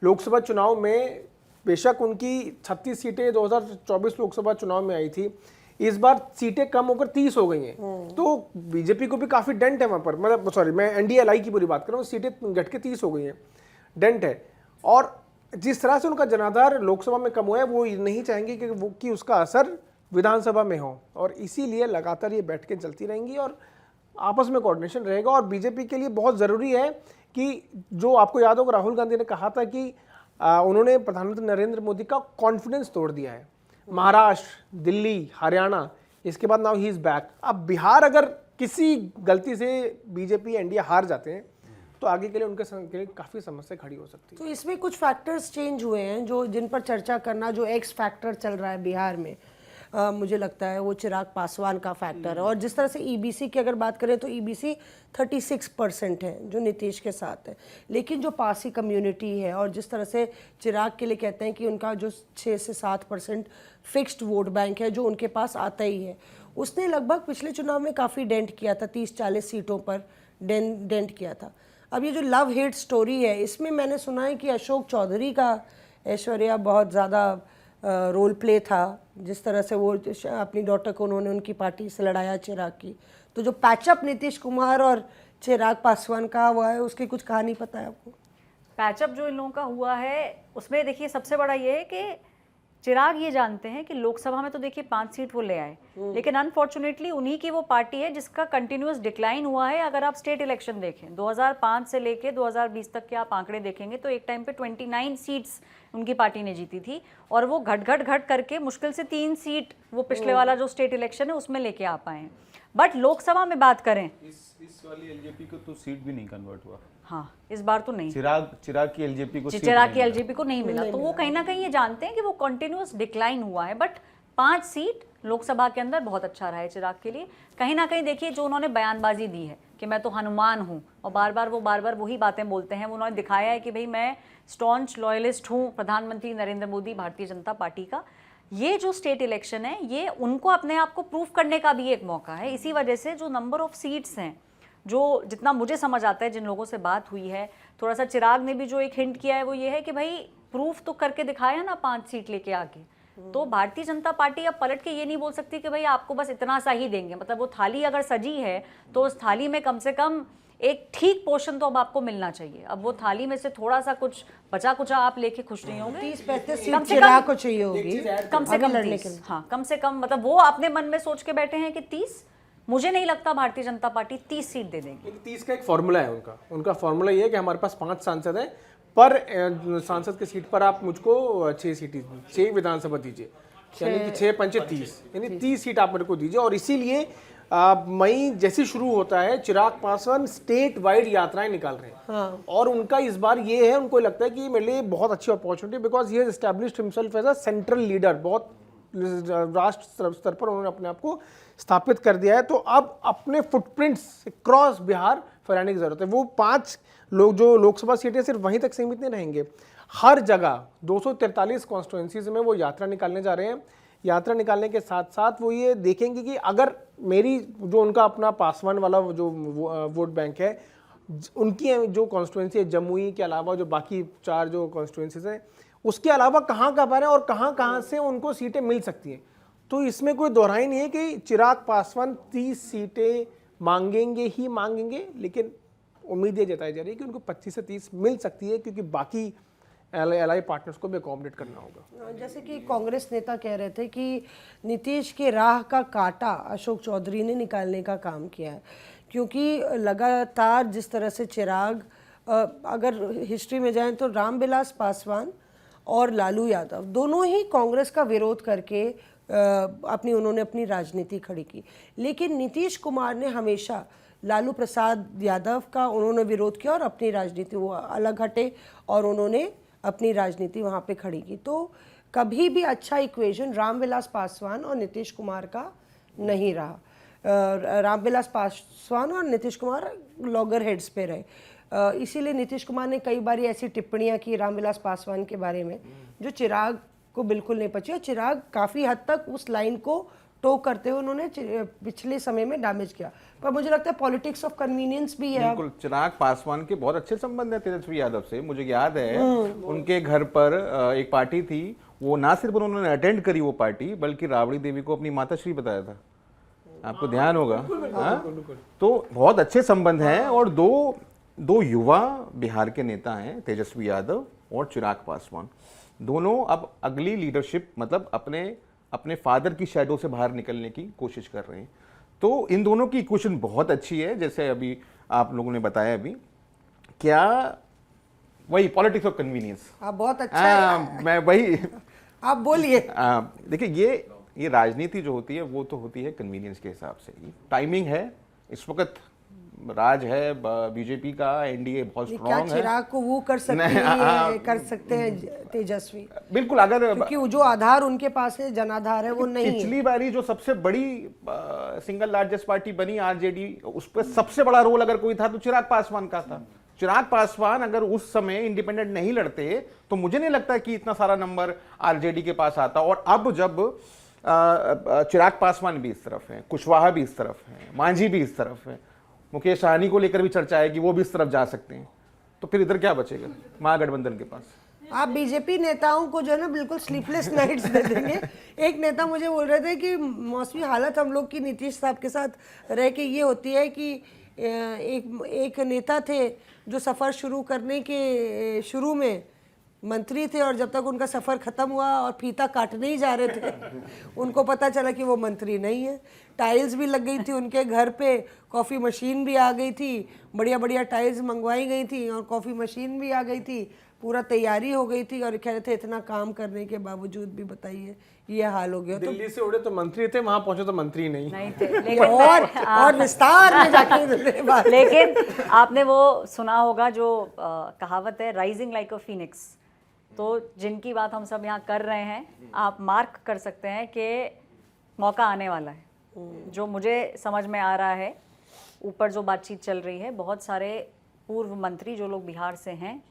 लोकसभा चुनाव में बेशक उनकी 36 सीटें 2024 लोकसभा चुनाव में आई थी, इस बार सीटें कम होकर 30 हो गई हैं। तो बीजेपी को भी काफ़ी डेंट है वहाँ पर, मतलब सॉरी मैं एनडीए की पूरी बात कर रहा हूँ, सीटें घट के 30 हो गई हैं, डेंट है। और जिस तरह से उनका जनाधार लोकसभा में कम हुआ है, वो नहीं चाहेंगे कि उसका असर विधानसभा में हो, और इसीलिए लगातार ये बैठकें चलती रहेंगी और आपस में कोऑर्डिनेशन रहेगा। और बीजेपी के लिए बहुत ज़रूरी है कि जो आपको याद होगा राहुल गांधी ने कहा था कि उन्होंने प्रधानमंत्री नरेंद्र मोदी का कॉन्फिडेंस तोड़ दिया है। महाराष्ट्र, दिल्ली, हरियाणा, इसके बाद नाउ ही इज़ बैक। अब बिहार अगर किसी गलती से बीजेपी एनडीए हार जाते हैं तो आगे के लिए उनके लिए काफ़ी समस्या खड़ी हो सकती है। तो इसमें कुछ फैक्टर्स चेंज हुए हैं जो जिन पर चर्चा करना, जो एक्स फैक्टर चल रहा है बिहार में, मुझे लगता है वो चिराग पासवान का फैक्टर है। और जिस तरह से ईबीसी की अगर बात करें तो ईबीसी 36% है जो नीतीश के साथ है, लेकिन जो पासी कम्युनिटी है और जिस तरह से चिराग के लिए कहते हैं कि उनका जो 6 से 7% फिक्स्ड वोट बैंक है जो उनके पास आता ही है, उसने लगभग पिछले चुनाव में काफ़ी डेंट किया था, 30-40 सीटों पर डेंट किया था। अब ये जो लव हेट स्टोरी है, इसमें मैंने सुना है कि अशोक चौधरी का ऐश्वर्या बहुत ज़्यादा रोल प्ले था, जिस तरह से वो अपनी डॉटर को उन्होंने उनकी पार्टी से लड़ाया चिराग की। तो जो पैचअप नीतीश कुमार और चिराग पासवान का हुआ है, उसकी कुछ कहानी पता है आपको? पैचअप जो इन लोगों का हुआ है उसमें देखिए सबसे बड़ा ये है कि चिराग ये जानते हैं कि लोकसभा में तो देखिए 5 सीट वो ले आए, लेकिन अनफॉर्चुनेटली उन्हीं की वो पार्टी है जिसका कंटिन्यूअस डिक्लाइन हुआ है। अगर आप स्टेट इलेक्शन देखें 2005 से लेके 2020 तक के आप आंकड़े देखेंगे तो एक टाइम पे 29 सीट्स उनकी पार्टी ने जीती थी, और वो घट करके मुश्किल से 3 सीट वो पिछले वाला जो स्टेट इलेक्शन है उसमें लेके आ पाए हैं। बट लोकसभा में बात करें, इस वाली एलजेपी को तो सीट भी नहीं कन्वर्ट हुआ। हाँ, इस बार तो नहीं, चिराग की एलजेपी को नहीं मिला। तो वो कहीं ना कहीं ये जानते हैं कि वो कंटिन्यूअस डिक्लाइन हुआ है। बट 5 सीट लोकसभा के अंदर बहुत अच्छा रहा है चिराग के लिए। कहीं ना कहीं देखिए जो उन्होंने बयानबाजी दी है कि मैं तो हनुमान हूँ, और बार बार वही बातें बोलते हैं। उन्होंने दिखाया है कि भाई मैं स्टॉन्च लॉयलिस्ट हूँ प्रधानमंत्री नरेंद्र मोदी भारतीय जनता पार्टी का। ये जो स्टेट इलेक्शन है ये उनको अपने आप को प्रूव करने का भी एक मौका है। इसी वजह से जो नंबर ऑफ सीट्स हैं, जो जितना मुझे समझ आता है जिन लोगों से बात हुई है, थोड़ा सा चिराग ने भी जो एक हिंट किया है वो ये है कि भाई प्रूफ तो करके दिखाया ना 5 सीट लेके आगे। तो भारतीय जनता पार्टी अब पलट के ये नहीं बोल सकती कि भाई आपको बस इतना सा ही देंगे। मतलब वो थाली अगर सजी है तो उस थाली में कम से कम एक ठीक पोर्शन तो अब आपको मिलना चाहिए। अब वो थाली में से थोड़ा सा कुछ बचा कुचा आप लेके खुश नहीं होंगे। 30-35 सीट चिराग को चाहिए होगी कम से कम लड़ने के लिए। हाँ, कम से कम, मतलब वो अपने मन में सोच के बैठे हैं कि 30, मुझे नहीं लगता भारतीय जनता पार्टी 30 सीट दे देगी। 30 का एक फॉर्मूला है उनका फॉर्मूला ये है कि हमारे पास 5 सांसद हैं, पर सांसद की सीट पर आप मुझको 6 विधानसभा दीजिए, यानी कि 6 पंचे 30, यानी 30 सीट आप मेरे को दीजिए। और इसीलिए मई जैसे शुरू होता है चिराग पासवान स्टेट वाइड यात्राएं निकाल रहे हैं। हाँ। और उनका इस बार ये है, उनको लगता है कि मेरे लिए बहुत अच्छी opportunity, because he has established himself as a central leader. बहुत राष्ट्र स्तर पर उन्होंने अपने आप को स्थापित कर दिया है। तो अब अपने फुटप्रिंट्स क्रॉस बिहार फैलाने की जरूरत है। वो 5 लोग जो लोकसभा सीटें सिर्फ वहीं तक सीमित नहीं रहेंगे, हर जगह 243 कॉन्स्टिट्यूएंसीज में वो यात्रा निकालने जा रहे हैं। यात्रा निकालने के साथ साथ वो ये देखेंगे कि अगर मेरी जो उनका अपना पासवान वाला जो वोट बैंक है, उनकी जो कॉन्स्टिट्यूएंसी है जमुई के अलावा जो बाकी 4 जो कॉन्स्टिट्यूएंसीज हैं, उसके अलावा कहाँ कहाँ पर है और कहाँ कहाँ से उनको सीटें मिल सकती हैं, तो इसमें कोई दोहराई नहीं है कि चिराग पासवान 30 सीटें मांगेंगे ही मांगेंगे, लेकिन उम्मीद ये जताई जा रही है कि उनको 25 से 30 मिल सकती है, क्योंकि बाकी एलआई पार्टनर्स को भी अकोमोडेट करना होगा। जैसे कि कांग्रेस नेता कह रहे थे कि नीतीश के राह का कांटा अशोक चौधरी ने निकालने का काम किया है, क्योंकि लगातार जिस तरह से चिराग, अगर हिस्ट्री में जाएं तो रामविलास पासवान और लालू यादव दोनों ही कांग्रेस का विरोध करके उन्होंने अपनी राजनीति खड़ी की, लेकिन नीतीश कुमार ने हमेशा लालू प्रसाद यादव का उन्होंने विरोध किया और अपनी राजनीति वो अलग हटे और उन्होंने अपनी राजनीति वहाँ पे खड़ी की। तो कभी भी अच्छा इक्वेशन रामविलास पासवान और नीतीश कुमार का नहीं रहा। रामविलास पासवान और नीतीश कुमार लॉगर हेड्स पे रहे, इसीलिए नीतीश कुमार ने कई बार ऐसी टिप्पणियां की रामविलास पासवान के बारे में जो चिराग को बिल्कुल नहीं पची, और चिराग काफ़ी हद तक उस लाइन को टो करते हुए उन्होंने पिछले समय में डैमेज किया। पर मुझे लगता है पॉलिटिक्स ऑफ कन्वीनियंस भी है। बिल्कुल, चिराग पासवान के बहुत अच्छे संबंध है तेजस्वी यादव से। मुझे याद है उनके घर पर एक पार्टी थी, वो ना सिर्फ उन्होंने अटेंड करी वो पार्टी, बल्कि राबड़ी देवी को अपनी माताश्री बताया था, आपको ध्यान होगा। तो बहुत अच्छे संबंध हैं, और दो युवा बिहार के नेता हैं, तेजस्वी यादव और चिराग पासवान। दोनों अब अगली लीडरशिप, मतलब अपने फादर की शैडो से बाहर निकलने की कोशिश कर रहे हैं। तो इन दोनों की इक्वेशन बहुत अच्छी है, जैसे अभी आप लोगों ने बताया। अभी क्या वही पॉलिटिक्स ऑफ कन्वीनियंस, बहुत अच्छा है। मैं वही आप बोलिए। देखिए, ये राजनीति जो होती है वो तो होती है कन्वीनियंस के हिसाब से। टाइमिंग है, इस वक्त राज है बीजेपी का, एनडीए बहुत क्या स्ट्रांग है। चिराग को वो कर सकते हैं तेजस्वी? बिल्कुल, अगर क्योंकि जो आधार उनके पास है, जनाधार है, वो नहीं है। पिछली बारी जो सबसे बड़ी सिंगल लार्जेस्ट पार्टी बनी आरजेडी, उस पर सबसे बड़ा रोल अगर कोई था तो चिराग पासवान का था। चिराग पासवान अगर उस समय इंडिपेंडेंट नहीं लड़ते तो मुझे नहीं लगता कि इतना सारा नंबर आरजेडी के पास आता। और अब जब चिराग पासवान भी इस तरफ है, कुशवाहा भी इस तरफ है, मांझी भी इस तरफ है, मुकेश सहनी को लेकर भी चर्चा है कि वो भी इस तरफ जा सकते हैं, तो फिर इधर क्या बचेगा महागठबंधन के पास? आप बीजेपी नेताओं को जो है ना बिल्कुल स्लीपलेस नाइट्स दे देंगे। एक नेता मुझे बोल रहे थे कि मौसमी हालत हम लोग की नीतीश साहब के साथ रह के ये होती है कि एक नेता थे जो सफ़र शुरू करने के शुरू में मंत्री थे, और जब तक उनका सफ़र ख़त्म हुआ और फीता काटने ही जा रहे थे उनको पता चला कि वो मंत्री नहीं है। टाइल्स भी लग गई थी उनके घर पे, कॉफ़ी मशीन भी आ गई थी, बढ़िया बढ़िया टाइल्स मंगवाई गई थी और कॉफ़ी मशीन भी आ गई थी, पूरा तैयारी हो गई थी, और कह रहे थे इतना काम करने के बावजूद भी बताइए ये हाल हो गया। दिल्ली से उड़े तो मंत्री थे, वहां पहुंचे तो मंत्री नहीं थे। लेकिन और विस्तार में जाके लेकिन आपने वो सुना होगा जो कहावत है, राइजिंग लाइक अ फीनिक्स। तो जिनकी बात हम सब यहाँ कर रहे हैं, आप मार्क कर सकते हैं कि मौका आने वाला है। जो मुझे समझ में आ रहा है, ऊपर जो बातचीत चल रही है, बहुत सारे पूर्व मंत्री जो लोग बिहार से हैं,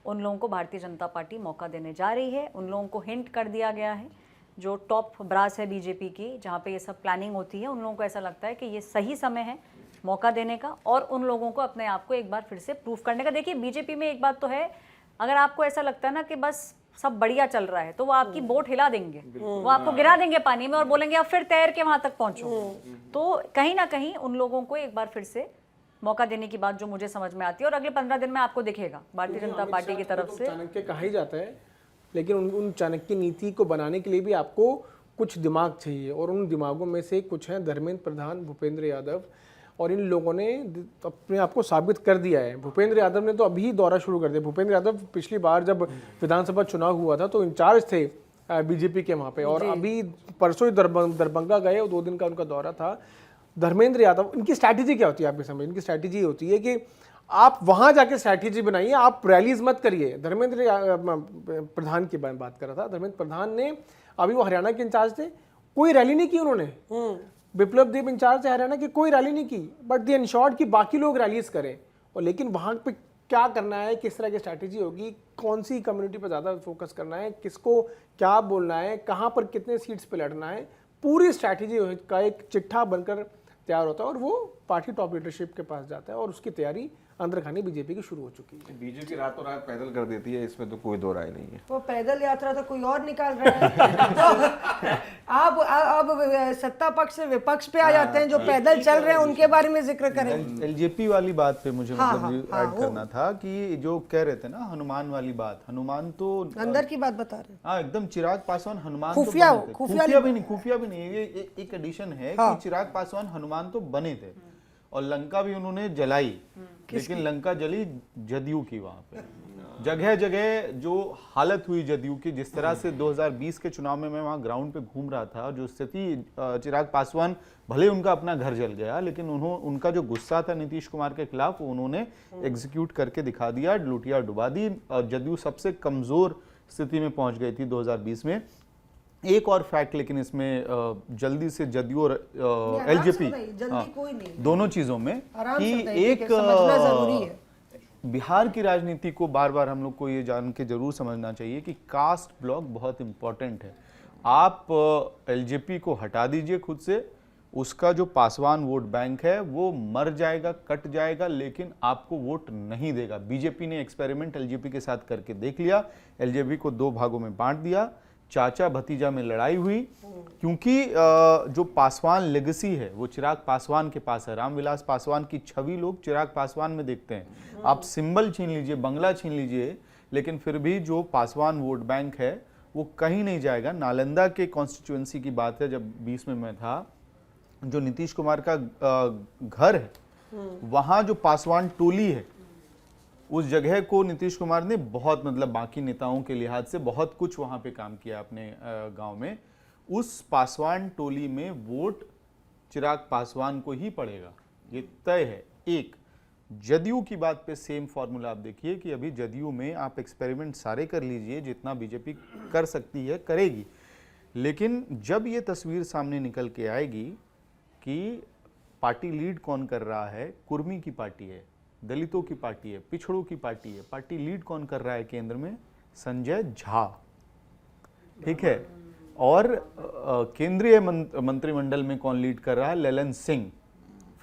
उन लोगों को भारतीय जनता पार्टी मौका देने जा रही है। उन लोगों को हिंट कर दिया गया है, जो टॉप ब्रास है बीजेपी की, जहाँ पे ये सब प्लानिंग होती है, उन लोगों को ऐसा लगता है कि ये सही समय है मौका देने का, और उन लोगों को अपने आप को एक बार फिर से प्रूफ करने का। देखिए, बीजेपी में एक बात तो है, अगर आपको ऐसा लगता है ना कि बस सब बढ़िया चल रहा है, तो वो आपकी बोट हिला देंगे, वो आपको गिरा देंगे पानी में और बोलेंगे अब फिर तैर के वहां तक पहुंचो। तो कहीं ना कहीं उन लोगों को एक बार फिर से मौका देने की बात जो मुझे समझ में आती है, और अगले 15 दिन में आपको दिखेगा भारतीय जनता पार्टी की तरफ से। चाणक्य कहा ही जाता है, लेकिन उन चाणक्य नीति को बनाने के लिए भी आपको कुछ दिमाग चाहिए, और उन दिमागों में से कुछ हैं धर्मेंद्र प्रधान, भूपेंद्र यादव, और इन लोगों ने अपने आप को साबित कर दिया है। भूपेंद्र यादव ने तो अभी दौरा शुरू कर दिया। भूपेंद्र यादव पिछली बार जब विधानसभा चुनाव हुआ था तो इंचार्ज थे बीजेपी के वहाँ पे, और अभी परसों ही दरभंगा गए, 2 दिन का उनका दौरा था। धर्मेंद्र यादव, इनकी स्ट्रैटेजी क्या होती है आपके समझ? इनकी स्ट्रैटेजी होती है कि आप वहाँ जाके स्ट्रैटेजी बनाइए, आप रैलीज मत करिए। धर्मेंद्र प्रधान की बात कर रहा था। धर्मेंद्र प्रधान ने, अभी वो हरियाणा के इंचार्ज थे, कोई रैली नहीं की उन्होंने। बिप्लब देब इंचार्ज है हरियाणा की, कोई रैली नहीं की, बट दे इंश्योर्ड कि बाकी लोग रैलीज करें। और लेकिन वहाँ पे क्या करना है, किस तरह की स्ट्रैटेजी होगी, कौन सी कम्युनिटी पर ज़्यादा फोकस करना है, किसको क्या बोलना है, कहाँ पर कितने सीट्स पे लड़ना है, पूरी स्ट्रैटेजी का एक चिट्ठा बनकर तैयार होता है, और वो पार्टी टॉप लीडरशिप के पास जाता है, और उसकी तैयारी अंदरखानी बीजेपी की शुरू हो चुकी है। बीजेपी रातों रात पैदल कर देती है, इसमें तो कोई दो राय नहीं है। वो पैदल यात्रा तो कोई और निकाल रहा है। तो आप सत्ता पक्ष से विपक्ष पे आ जाते हैं, जो पैदल चल रहे हैं उनके बारे में जिक्र करें। एलजेपी वाली बात पे मुझे हाँ, मतलब हाँ, ऐड करना था कि जो कह रहे थे ना हनुमान वाली बात, हनुमान तो अंदर की बात बता रहे हैं। हाँ एकदम चिराग पासवान हनुमान खुफिया- तो बने थे। खुफिया भी नहीं, ये एक एडिशन है कि चिराग पासवान हनुमान तो बने थे और लंका भी उन्होंने जलाई, लेकिन लंका जली जदयू की। वहां पे जगह जगह जो हालत हुई जदयू की, जिस तरह से 2020 के चुनाव में मैं वहां ग्राउंड पे घूम रहा था, जो स्थिति चिराग पासवान, भले उनका अपना घर जल गया, लेकिन उनका जो गुस्सा था नीतीश कुमार के खिलाफ वो उन्होंने एग्जीक्यूट करके दिखा दिया, लुटिया डुबा दी। जदयू सबसे कमजोर स्थिति में पहुंच गई थी 2020 में। एक और फैक्ट लेकिन इसमें जल्दी से जदयू और एलजेपी दोनों चीजों में कि एक जरूरी है। बिहार की राजनीति को बार बार हम लोग को ये जान के जरूर समझना चाहिए कि कास्ट ब्लॉक बहुत इंपॉर्टेंट है। आप एलजेपी को हटा दीजिए खुद से, उसका जो पासवान वोट बैंक है वो मर जाएगा, कट जाएगा, लेकिन आपको वोट नहीं देगा। बीजेपी ने एक्सपेरिमेंट एलजेपी के साथ करके देख लिया, एलजेपी को 2 भागों में बांट दिया, चाचा भतीजा में लड़ाई हुई, क्योंकि जो पासवान लेगेसी है वो चिराग पासवान के पास है। रामविलास पासवान की छवि लोग चिराग पासवान में देखते हैं। आप सिंबल छीन लीजिए, बंगला छीन लीजिए, लेकिन फिर भी जो पासवान वोट बैंक है वो कहीं नहीं जाएगा। नालंदा के कॉन्स्टिट्यूएंसी की बात है, जब 20 में मैं था, जो नीतीश कुमार का घर है वहां जो पासवान टोली है, उस जगह को नीतीश कुमार ने बहुत, मतलब बाकी नेताओं के लिहाज से बहुत कुछ वहां पे काम किया अपने गांव में। उस पासवान टोली में वोट चिराग पासवान को ही पड़ेगा, ये तय है। एक जदयू की बात पे सेम फॉर्मूला आप देखिए कि अभी जदयू में आप एक्सपेरिमेंट सारे कर लीजिए, जितना बीजेपी कर सकती है करेगी, लेकिन जब ये तस्वीर सामने निकल के आएगी कि पार्टी लीड कौन कर रहा है, कुर्मी की पार्टी है, दलितों की पार्टी है, पिछड़ों की पार्टी है, पार्टी लीड कौन कर रहा है केंद्र में? संजय झा, ठीक है। और केंद्रीय मंत्रिमंडल में कौन लीड कर रहा है? ललन सिंह।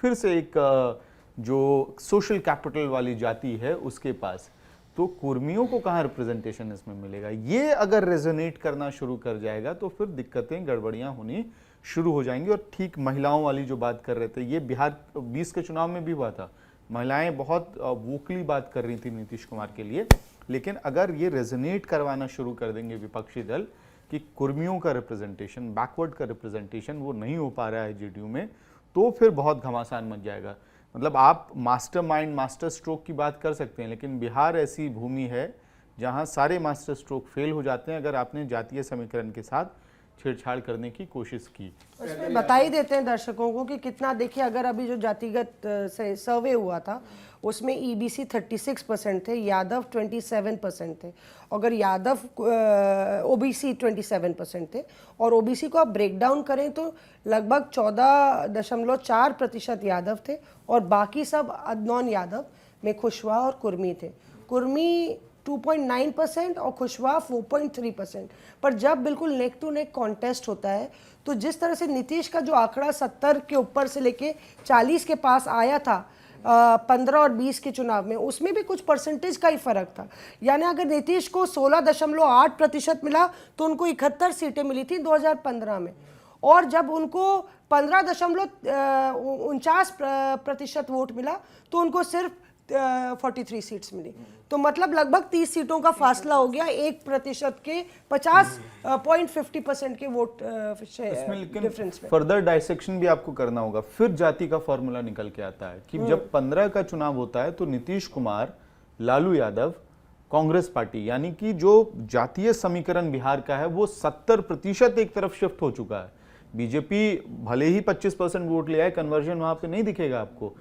फिर से एक जो सोशल कैपिटल वाली जाति है उसके पास। तो कुर्मियों को कहाँ रिप्रेजेंटेशन इसमें मिलेगा? ये अगर रेजोनेट करना शुरू कर जाएगा तो फिर दिक्कतें, गड़बड़ियां होनी शुरू हो जाएंगी। और ठीक महिलाओं वाली जो बात कर रहे थे, ये बिहार 20 के चुनाव में भी हुआ था। महिलाएं बहुत वोकली बात कर रही थी नीतीश कुमार के लिए, लेकिन अगर ये रेजोनेट करवाना शुरू कर देंगे विपक्षी दल कि कुर्मियों का रिप्रेजेंटेशन, बैकवर्ड का रिप्रेजेंटेशन वो नहीं हो पा रहा है जेडीयू में, तो फिर बहुत घमासान मच जाएगा। मतलब आप मास्टरमाइंड, मास्टर स्ट्रोक की बात कर सकते हैं, लेकिन बिहार ऐसी भूमि है जहां सारे मास्टर स्ट्रोक फेल हो जाते हैं अगर आपने जातीय समीकरण के साथ छेड़छाड़ करने की कोशिश की। उसमें बता ही देते हैं दर्शकों को कि कितना, देखिए अगर अभी जो जातिगत से सर्वे हुआ था उसमें ईबीसी 36% थे, यादव 27% थे, अगर यादव ओबीसी 27% थे, और ओबीसी को आप ब्रेक डाउन करें तो लगभग 14.4% यादव थे और बाकी सब नॉन यादव में कुशवाहा और कुर्मी थे। कुर्मी 2.9% और कुशवाहा 4.3%। पर जब बिल्कुल नेक टू नेक कॉन्टेस्ट होता है तो जिस तरह से नीतीश का जो आंकड़ा 70 के ऊपर से लेके 40 के पास आया था 15 और 20 के चुनाव में, उसमें भी कुछ परसेंटेज का ही फर्क था। यानी अगर नीतीश को 16.8% मिला तो उनको 71 सीटें मिली थी 2015 में, और जब उनको 15.49% वोट मिला तो उनको सिर्फ 43 सीट्स मिली। तो मतलब लगभग 30 सीटों का फासला हो गया 1% के 50.50% के वोट डिफरेंस में। फर्दर डाइसेक्शन भी आपको करना होगा, फिर जाति का फॉर्मूला निकल के आता है कि जब 15 का चुनाव होता है तो नीतीश कुमार, लालू यादव, कांग्रेस पार्टी, यानी कि जो जातीय समीकरण बिहार का है वो 70% एक तरफ शिफ्ट हो चुका है। बीजेपी भले ही 25% वोट ले आए, कन्वर्जन वहां पे नहीं दिखेगा आपको,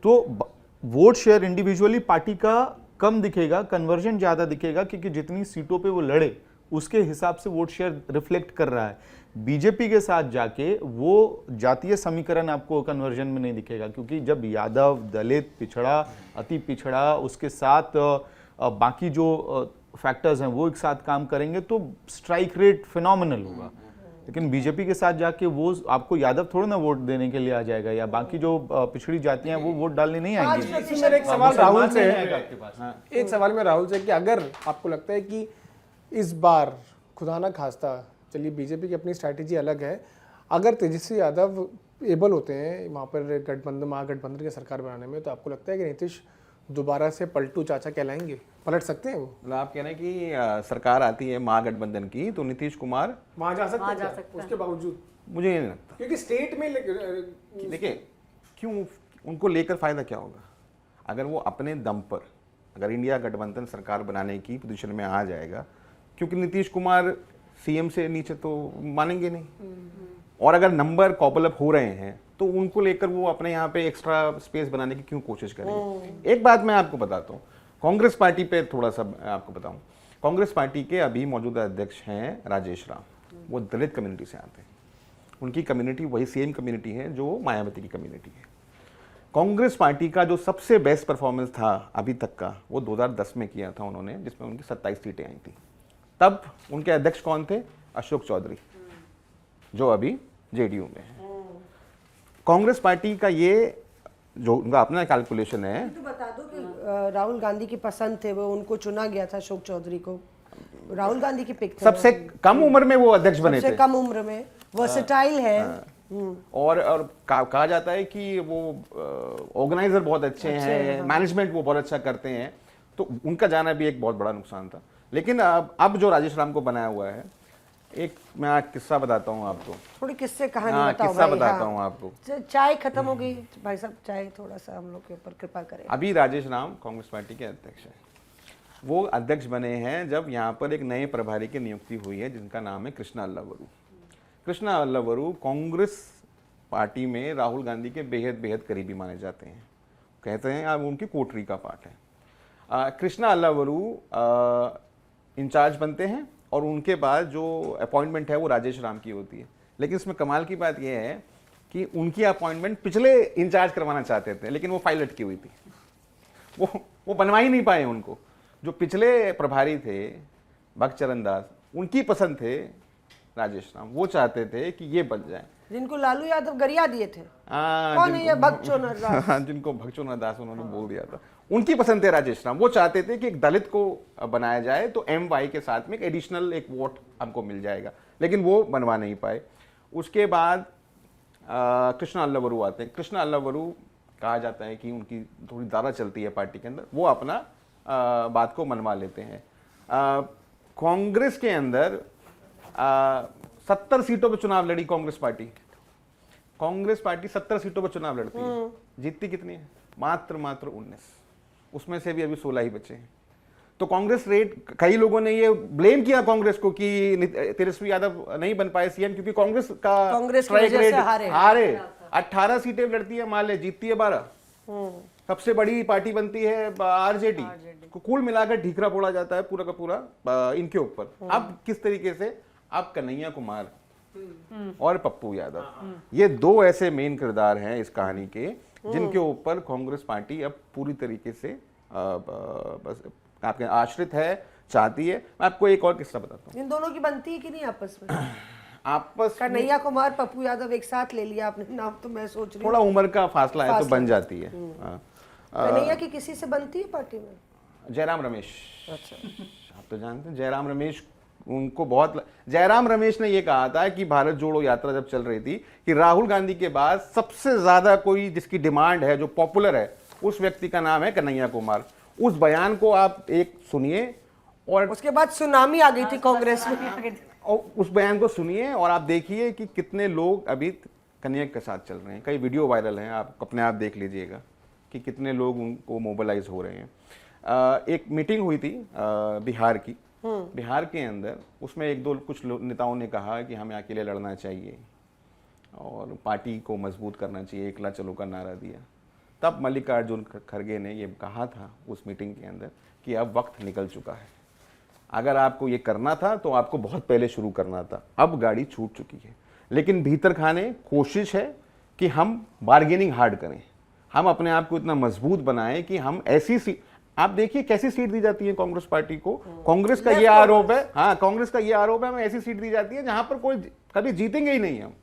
तो वोट शेयर इंडिविजुअली पार्टी का कम दिखेगा, कन्वर्जन ज्यादा दिखेगा, क्योंकि जितनी सीटों पे वो लड़े उसके हिसाब से वोट शेयर रिफ्लेक्ट कर रहा है। बीजेपी के साथ जाके वो जातीय समीकरण आपको कन्वर्जन में नहीं दिखेगा, क्योंकि जब यादव, दलित, पिछड़ा, अति पिछड़ा, उसके साथ बाकी जो फैक्टर्स हैं वो एक साथ काम करेंगे तो स्ट्राइक रेट फिनोमिनल होगा। लेकिन बीजेपी के साथ जाके वो आपको यादव थोड़ा ना वोट देने के लिए आ जाएगा, या बाकी जो पिछड़ी जातियां हैं वो वोट डालने नहीं आएंगी। मेरा एक सवाल राहुल से नहीं आएगा आपके है, पास। हाँ, एक सवाल में राहुल से कि अगर आपको लगता है कि इस बार खुदा ना खास्ता, चलिए बीजेपी की अपनी स्ट्रैटेजी अलग है, अगर तेजस्वी यादव एबल होते हैं वहाँ पर गठबंधन महागठबंधन की सरकार बनाने में, तो आपको लगता है कि नीतीश दोबारा से पलटू चाचा कहलाएंगे, पलट सकते हैं वो? मतलब आप कह रहे हैं कि सरकार आती है महागठबंधन की तो नीतीश कुमार वहाँ जा सकते वहाँ हैं जा क्या? सकता है। उसके बावजूद, मुझे ये नहीं लगता। क्योंकि स्टेट में देखिए क्यों, उनको लेकर फायदा क्या होगा? अगर वो अपने दम पर अगर इंडिया गठबंधन सरकार बनाने की पोजीशन में आ जाएगा, क्योंकि नीतीश कुमार सीएम से नीचे तो मानेंगे नहीं, और अगर नंबर कॉपल अप हो रहे हैं तो उनको लेकर वो अपने यहाँ पे एक्स्ट्रा स्पेस बनाने की क्यों कोशिश करेंगे? एक बात मैं आपको बताता हूँ, कांग्रेस पार्टी पे थोड़ा सा आपको बताऊं, कांग्रेस पार्टी के अभी मौजूदा अध्यक्ष हैं राजेश राम, वो दलित कम्युनिटी से आते हैं। उनकी कम्युनिटी वही सेम कम्युनिटी है जो मायावती की कम्युनिटी है। कांग्रेस पार्टी का जो सबसे बेस्ट परफॉर्मेंस था अभी तक का, वो 2010 में किया था उन्होंने, जिसमें उनकी 27 सीटें आई थी। तब उनके अध्यक्ष कौन थे? अशोक चौधरी, जो अभी जेडीयू में है। कांग्रेस पार्टी का ये जो उनका अपना कैलकुलेशन है, तो बता दो कि राहुल गांधी की पसंद थे वो, उनको चुना गया था अशोक चौधरी को, राहुल गांधी की पिक थे। सबसे कम उम्र में वो अध्यक्ष बने सबसे थे। कम उम्र में, वर्सेटाइल है। और कहा जाता है कि वो ऑर्गेनाइजर बहुत अच्छे हैं, मैनेजमेंट वो बहुत अच्छा करते हैं, तो उनका जाना भी एक बहुत बड़ा नुकसान था। लेकिन अब जो राजेश राम को बनाया हुआ है, एक मैं किस्सा बताता हूँ आपको। थोड़ी किस्से कहानी हाँ, बताओ किस्सा भाई, बताता हाँ। हूँ आपको। चाय खत्म हो गई भाई साहब, चाय थोड़ा सा हम लोग के ऊपर कृपा करें। अभी राजेश राम कांग्रेस पार्टी के अध्यक्ष हैं। वो अध्यक्ष बने हैं जब यहाँ पर एक नए प्रभारी की नियुक्ति हुई है, जिनका नाम है कृष्णा अल्लावरू। कृष्णा अल्लावरू कांग्रेस पार्टी में राहुल गांधी के बेहद बेहद करीबी माने जाते हैं, कहते हैं अब उनकी कोठरी का पार्ट है। कृष्णा अल्लावरू इंचार्ज बनते हैं और उनके बाद जो अपॉइंटमेंट है वो राजेश राम की होती है। लेकिन इसमें कमाल की बात यह है कि उनकी अपॉइंटमेंट पिछले इंचार्ज करवाना चाहते थे, लेकिन वो फाइल अटकी हुई थी, वो बनवा ही नहीं पाए उनको। जो पिछले प्रभारी थे भक्तचरण दास, उनकी पसंद थे राजेश राम, वो चाहते थे कि ये बन जाए, जिनको लालू यादव गरिया दिए थे। हाँ, कौन है ये भक्तचरण दास? जिनको भक्तचरण दास उन्होंने बोल दिया था, उनकी पसंद थे राजेश राम। वो चाहते थे कि एक दलित को बनाया जाए तो MY के साथ में एक एडिशनल एक वोट हमको मिल जाएगा, लेकिन वो बनवा नहीं पाए। उसके बाद कृष्णा अल्लावरू आते हैं। कृष्णा अल्लावरू कहा जाता है कि उनकी थोड़ी ज़्यादा चलती है पार्टी के अंदर, वो अपना बात को मनवा लेते हैं। कांग्रेस के अंदर 70 सीटों पर चुनाव लड़ी कांग्रेस पार्टी। कांग्रेस पार्टी 70 सीटों पर चुनाव लड़ती है, जीतती कितनी है? मात्र 19, उसमें से भी अभी 16 ही बचे हैं। तो कांग्रेस रेट, कई लोगों ने ये ब्लेम किया कांग्रेस को कि तेजस्वी यादव नहीं बन पाए सीएम, क्योंकि कांग्रेस की स्ट्राइक वजह रेट से हारे। 18 सीटें लड़ती है, मान ले जीतती है 12। सबसे बड़ी पार्टी बनती है आरजेडी, कुल मिलाकर ढीकरा फोड़ा जाता है पूरा का पूरा इनके ऊपर। अब किस तरीके से, अब कन्हैया कुमार और पप्पू यादव, ये दो ऐसे मेन किरदार हैं इस कहानी के, जिनके ऊपर कांग्रेस पार्टी अब पूरी तरीके से बस आपके आश्रित है, चाहती है। मैं आपको एक और किस्सा बताता हूँ। इन दोनों की बनती है कि नहीं आपस में? आपस में कन्हैया कुमार पप्पू यादव एक साथ ले लिया आपने नाम, तो मैं सोच रही थोड़ा हूँ उम्र का फासला है तो बन जाती है। हाँ। कन्हैया की किसी से बनती है पार्टी में? जयराम रमेश, अच्छा, आप तो जानते हैं जयराम रमेश, उनको बहुत जयराम रमेश ने ये कहा था कि भारत जोड़ो यात्रा जब चल रही थी कि राहुल गांधी के बाद सबसे ज्यादा कोई जिसकी डिमांड है, जो पॉपुलर है, उस व्यक्ति का नाम है कन्हैया कुमार। उस बयान को आप एक सुनिए, और उसके बाद सुनामी आ गई थी कांग्रेस में। और उस बयान को सुनिए और आप देखिए कि कितने लोग अभी कन्हैया के साथ चल रहे हैं। कई वीडियो वायरल हैं, आप अपने आप देख लीजिएगा कि कितने लोग उनको मोबिलाइज हो रहे हैं। एक मीटिंग हुई थी बिहार की, बिहार के अंदर, उसमें एक दो कुछ नेताओं ने कहा कि हमें अकेले लड़ना चाहिए और पार्टी को मजबूत करना चाहिए, एकला चलो का नारा दिया। तब मल्लिकार्जुन खड़गे ने ये कहा था उस मीटिंग के अंदर कि अब वक्त निकल चुका है, अगर आपको ये करना था तो आपको बहुत पहले शुरू करना था, अब गाड़ी छूट चुकी है। लेकिन भीतर खाने कोशिश है कि हम बार्गेनिंग हार्ड करें, हम अपने आप को इतना मजबूत बनाएं कि हम ऐसी आप देखिए कैसी सीट दी जाती है कांग्रेस पार्टी को। कांग्रेस का ये आरोप है, हाँ कांग्रेस का ये आरोप है, हमें ऐसी सीट दी जाती है जहां पर कोई कभी जीतेंगे ही नहीं हम।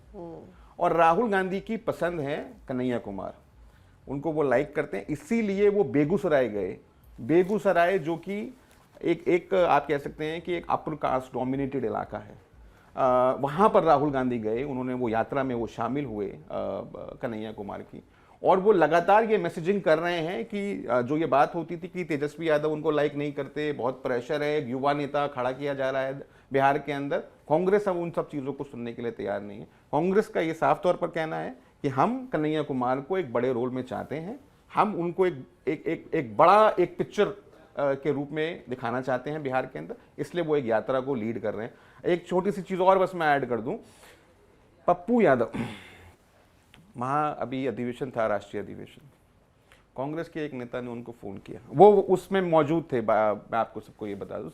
और राहुल गांधी की पसंद है कन्हैया कुमार, उनको वो लाइक करते हैं, इसीलिए वो बेगूसराय गए। बेगूसराय जो कि एक आप कह सकते हैं कि एक अपर कास्ट डोमिनेटेड इलाका है, वहाँ पर राहुल गांधी गए, उन्होंने वो यात्रा में वो शामिल हुए कन्हैया कुमार की। और वो लगातार ये मैसेजिंग कर रहे हैं कि जो ये बात होती थी कि तेजस्वी यादव उनको लाइक नहीं करते, बहुत प्रेशर है, युवा नेता खड़ा किया जा रहा है बिहार के अंदर, कांग्रेस अब उन सब चीज़ों को सुनने के लिए तैयार नहीं है। कांग्रेस का ये साफ तौर पर कहना है कि हम कन्हैया कुमार को एक बड़े रोल में चाहते हैं, हम उनको एक बड़ा एक पिक्चर के रूप में दिखाना चाहते हैं बिहार के अंदर, इसलिए वो एक यात्रा को लीड कर रहे हैं। एक छोटी सी चीज़ और बस मैं ऐड कर दूं, पप्पू यादव, वहाँ अभी अधिवेशन था, राष्ट्रीय अधिवेशन, कांग्रेस के एक नेता ने उनको फोन किया, वो उसमें मौजूद थे, मैं आपको सबको ये बता दूं,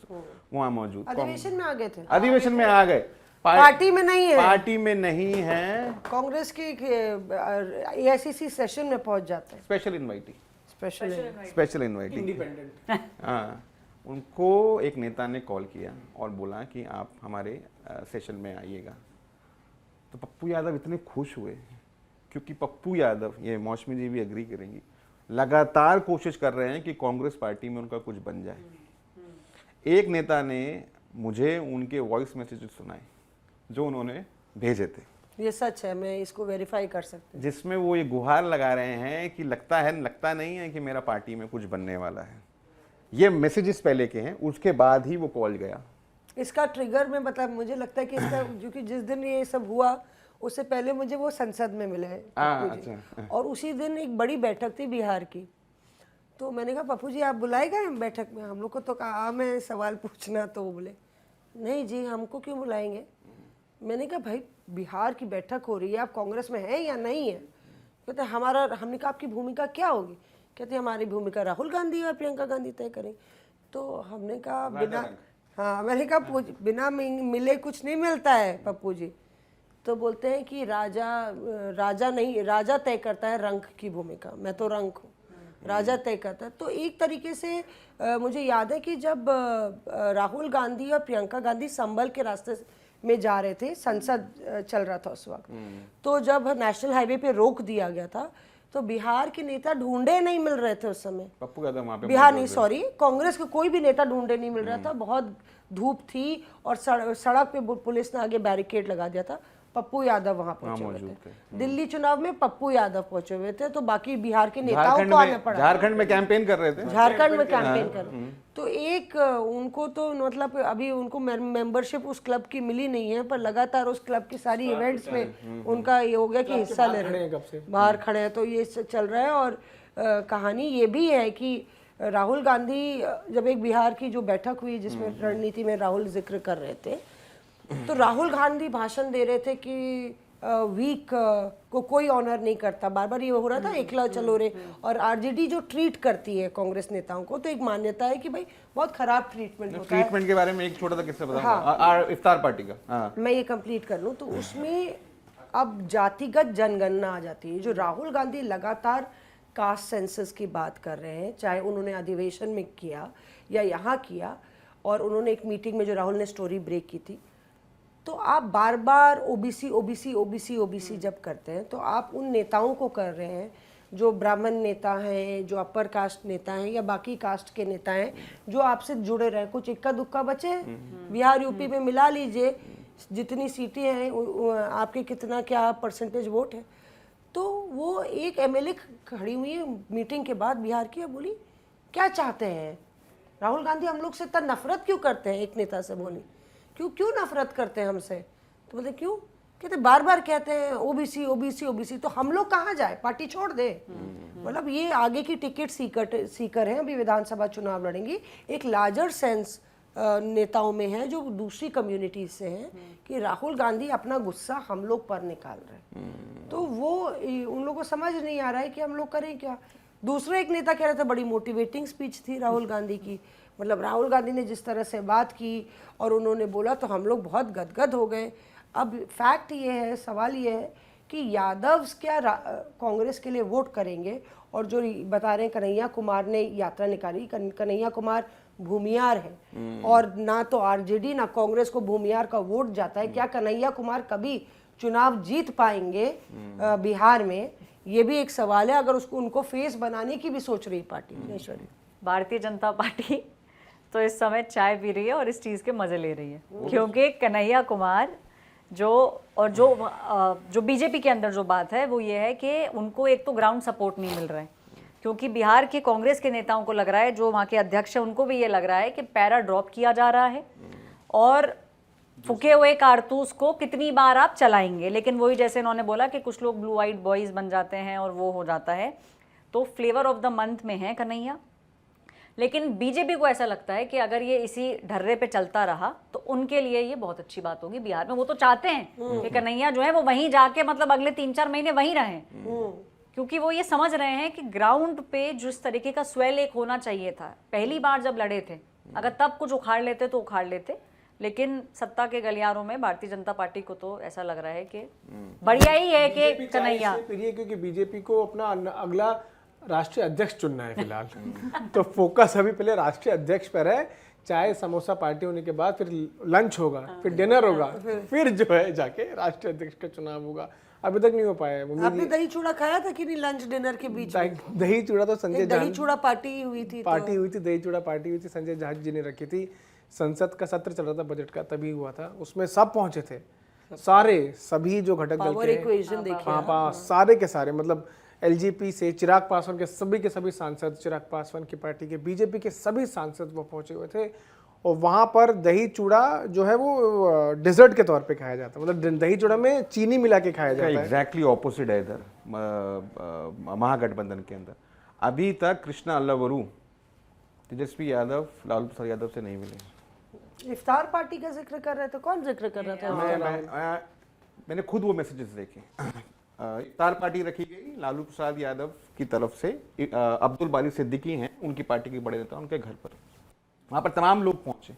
वहाँ मौजूद, अधिवेशन में आ गए थे, अधिवेशन में आ गए, पार्टी में नहीं है, पार्टी में नहीं है, कांग्रेस की एआईसीसी सेशन में पहुंच जाते हैं, special invitee, special invitee, independent. हाँ, उनको एक नेता ने कॉल किया और बोला कि आप हमारे सेशन में आइएगा। तो पप्पू यादव इतने खुश हुए, क्योंकि पप्पू यादव, ये मौसमी जी भी एग्री करेंगी, लगातार कोशिश कर रहे हैं कि कांग्रेस पार्टी में उनका कुछ बन जाए। एक नेता ने मुझे उनके वॉइस मैसेजेस सुनाए जो उन्होंने भेजे थे, ये सच है, मैं इसको वेरीफाई कर सकती हूँ, जिसमें वो ये गुहार लगा रहे हैं कि लगता नहीं है कि मेरा पार्टी में कुछ बनने वाला है। ये मैसेजेस पहले के हैं, उसके बाद ही वो कॉल गया। इसका ट्रिगर में मतलब मुझे लगता है कि इसका क्योंकि जिस दिन ये सब हुआ उससे पहले मुझे वो संसद में मिले हैं पप्पू जी, अच्छा। और उसी दिन एक बड़ी बैठक थी बिहार की, तो मैंने कहा पप्पू जी आप बुलाए गए बैठक में, हम लोग को तो कहा मैं सवाल पूछना, तो वो बोले नहीं जी हमको क्यों बुलाएंगे। मैंने कहा भाई बिहार की बैठक हो रही है, आप कांग्रेस में हैं या नहीं है। कहते हमने कहा आपकी भूमिका क्या होगी, कहते हमारी भूमिका राहुल गांधी और प्रियंका गांधी तय करें। तो हमने कहा मैंने कहा बिना मिले कुछ नहीं मिलता है पप्पू जी। तो बोलते हैं कि राजा तय करता है रंग की भूमिका, मैं तो रंग हूँ, राजा तय करता है। तो एक तरीके से मुझे याद है कि जब राहुल गांधी और प्रियंका गांधी संभल के रास्ते में जा रहे थे, संसद चल रहा था उस वक्त, तो जब नेशनल हाईवे पे रोक दिया गया था तो बिहार के नेता ढूंढे नहीं मिल रहे थे उस समय, पप्पू यादव वहाँ पे, बिहार नहीं सॉरी, कांग्रेस के कोई भी नेता ढूंढे नहीं मिल रहा था, बहुत धूप थी और सड़क पे पुलिस ने आगे बैरिकेड लगा दिया था। पप्पू यादव वहां पहुंचे हुए थे, दिल्ली चुनाव में पप्पू यादव पहुंचे हुए थे, तो बाकी बिहार के नेताओं को आना पड़ा, झारखंड में कैंपेन कर रहे थे, झारखंड में कैंपेन कर रहे। तो एक उनको तो मतलब अभी उनको मेंबरशिप उस क्लब की मिली नहीं है, पर लगातार उस क्लब की सारी इवेंट्स में उनका ये हो गया कि हिस्सा ले रहे हैं, बाहर खड़े हैं, तो ये चल रहा है। और कहानी ये भी है कि राहुल गांधी जब एक बिहार की जो बैठक हुई जिसमें रणनीति में राहुल जिक्र कर रहे थे, तो राहुल गांधी भाषण दे रहे थे कि वीक को कोई ऑनर नहीं करता, बार बार ये हो रहा था एकला चलो रे, और आरजेडी जो ट्रीट करती है कांग्रेस नेताओं को, तो एक मान्यता है कि भाई बहुत खराब ट्रीटमेंट होता है। ट्रीटमेंट के बारे में एक छोटा सा किस्सा बताऊंगा, इफ्तार पार्टी का, मैं ये कंप्लीट कर लूं। तो उसमें अब जातिगत जनगणना आ जाती है, जो राहुल गांधी लगातार कास्ट सेंसस की बात कर रहे हैं, चाहे उन्होंने अधिवेशन में किया या यहाँ किया, और उन्होंने एक मीटिंग में जो राहुल ने स्टोरी ब्रेक की थी, तो आप बार बार ओबीसी ओबीसी ओबीसी ओबीसी जब करते हैं तो आप उन नेताओं को कर रहे हैं जो ब्राह्मण नेता हैं, जो अपर कास्ट नेता हैं या बाकी कास्ट के नेता हैं जो आपसे जुड़े रहे, कुछ इक्का दुक्का बचे हैं बिहार यूपी में मिला लीजिए जितनी सीटें हैं आपके कितना क्या परसेंटेज वोट है। तो वो एक एमएलए खड़ी हुई है मीटिंग के बाद बिहार की, बोली क्या चाहते हैं राहुल गांधी, हम लोग से इतना नफरत क्यों करते हैं, एक नेता से बोली क्यों नफरत करते हैं हमसे। तो बोलते क्यों, कहते बार बार कहते हैं ओबीसी ओबीसी ओबीसी, तो हम लोग कहाँ जाए, पार्टी छोड़ दे। मतलब ये आगे की टिकट सीकर हैं, अभी विधानसभा चुनाव लड़ेंगी, एक लार्जर सेंस नेताओं में है जो दूसरी कम्युनिटी से हैं कि राहुल गांधी अपना गुस्सा हम लोग पर निकाल रहे हैं। तो वो उन लोगों को समझ नहीं आ रहा है कि हम लोग करें क्या। दूसरा एक नेता कह रहे थे बड़ी मोटिवेटिंग स्पीच थी राहुल गांधी की, मतलब राहुल गांधी ने जिस तरह से बात की और उन्होंने बोला तो हम लोग बहुत गदगद हो गए। अब फैक्ट ये है, सवाल ये है कि यादव क्या कांग्रेस के लिए वोट करेंगे, और जो बता रहे हैं कन्हैया कुमार ने यात्रा निकाली, कन्हैया कुमार भूमियार है और ना तो आरजेडी ना कांग्रेस को भूमियार का वोट जाता है, क्या कन्हैया कुमार कभी चुनाव जीत पाएंगे बिहार में, ये भी एक सवाल है, अगर उसको उनको फेस बनाने की भी सोच रही पार्टी। ऐश्वर्या, भारतीय जनता पार्टी तो इस समय चाय पी रही है और इस चीज़ के मजे ले रही है, क्योंकि कन्हैया कुमार जो बीजेपी के अंदर जो बात है वो ये है कि उनको एक तो ग्राउंड सपोर्ट नहीं मिल रहा है, क्योंकि बिहार के कांग्रेस के नेताओं को लग रहा है, जो वहाँ के अध्यक्ष है उनको भी ये लग रहा है कि पैरा ड्रॉप किया जा रहा है और फूके हुए कारतूस को कितनी बार आप चलाएंगे। लेकिन वही जैसे इन्होंने बोला कि कुछ लोग ब्लू आइड बॉयज बन जाते हैं और वो हो जाता है, तो फ्लेवर ऑफ द मंथ में है कन्हैया। लेकिन बीजेपी को ऐसा लगता है कि अगर ये इसी ढर्रे पे चलता रहा तो उनके लिए ये बहुत अच्छी बात होगी बिहार में। वो तो चाहते हैं कि कन्हैया जो है वो वहीं जाके मतलब अगले 3-4 महीने वहीं रहें, क्योंकि वो ये समझ रहे हैं कि ग्राउंड पे जिस तरीके का स्वेल एक होना चाहिए था, पहली बार जब लड़े थे, अगर तब कुछ उखाड़ लेते तो उखाड़ लेते, लेकिन सत्ता के गलियारों में भारतीय जनता पार्टी को तो ऐसा लग रहा है कि बढ़िया ही है कि कन्हैया, क्योंकि बीजेपी को अपना अगला राष्ट्रीय अध्यक्ष चुनना है फिलहाल तो फोकस अभी पहले राष्ट्रीय अध्यक्ष पर है। चाय समोसा पार्टी होने के बाद फिर लंच होगा, फिर डिनर होगा, फिर जो है जाके राष्ट्रीय अध्यक्ष का चुनाव होगा। अभी तक नहीं हो पाया है। आपने दही चूड़ा खाया था कि नहीं लंच डिनर के बीच में? दही चूड़ा तो संजय दही चूड़ा पार्टी हुई थी, दही चूड़ा पार्टी हुई थी, संजय झा जी ने रखी थी। संसद का सत्र चल रहा था बजट का, तभी हुआ था, उसमें सब पहुंचे थे, सारे सभी जो घटक दल के सारे के सारे, मतलब एलजेपी से चिराग पासवान के सभी सांसद, चिराग पासवान की पार्टी के, बीजेपी के सभी सांसद वो पहुंचे हुए थे। और वहां पर दही चूड़ा जो है वो डेजर्ट के तौर पे खाया जाता है, मतलब दही चूड़ा में चीनी मिला के खाया जाता है। एग्जैक्टली ऑपोजिट है इधर महागठबंधन के अंदर। अभी तक कृष्णा अल्लावरू, तेजस्वी यादव, लालू प्रसाद यादव से नहीं मिले। इफ्तार पार्टी का जिक्र कर रहे थे, कौन जिक्र कर रहा था? मैंने खुद वो मैसेजेस देखे। इफ्तार पार्टी रखी गई लालू प्रसाद यादव की तरफ से, अब्दुल बारी सिद्दीकी हैं उनकी पार्टी के बड़े नेता, उनके घर पर, वहाँ पर तमाम लोग पहुँचे।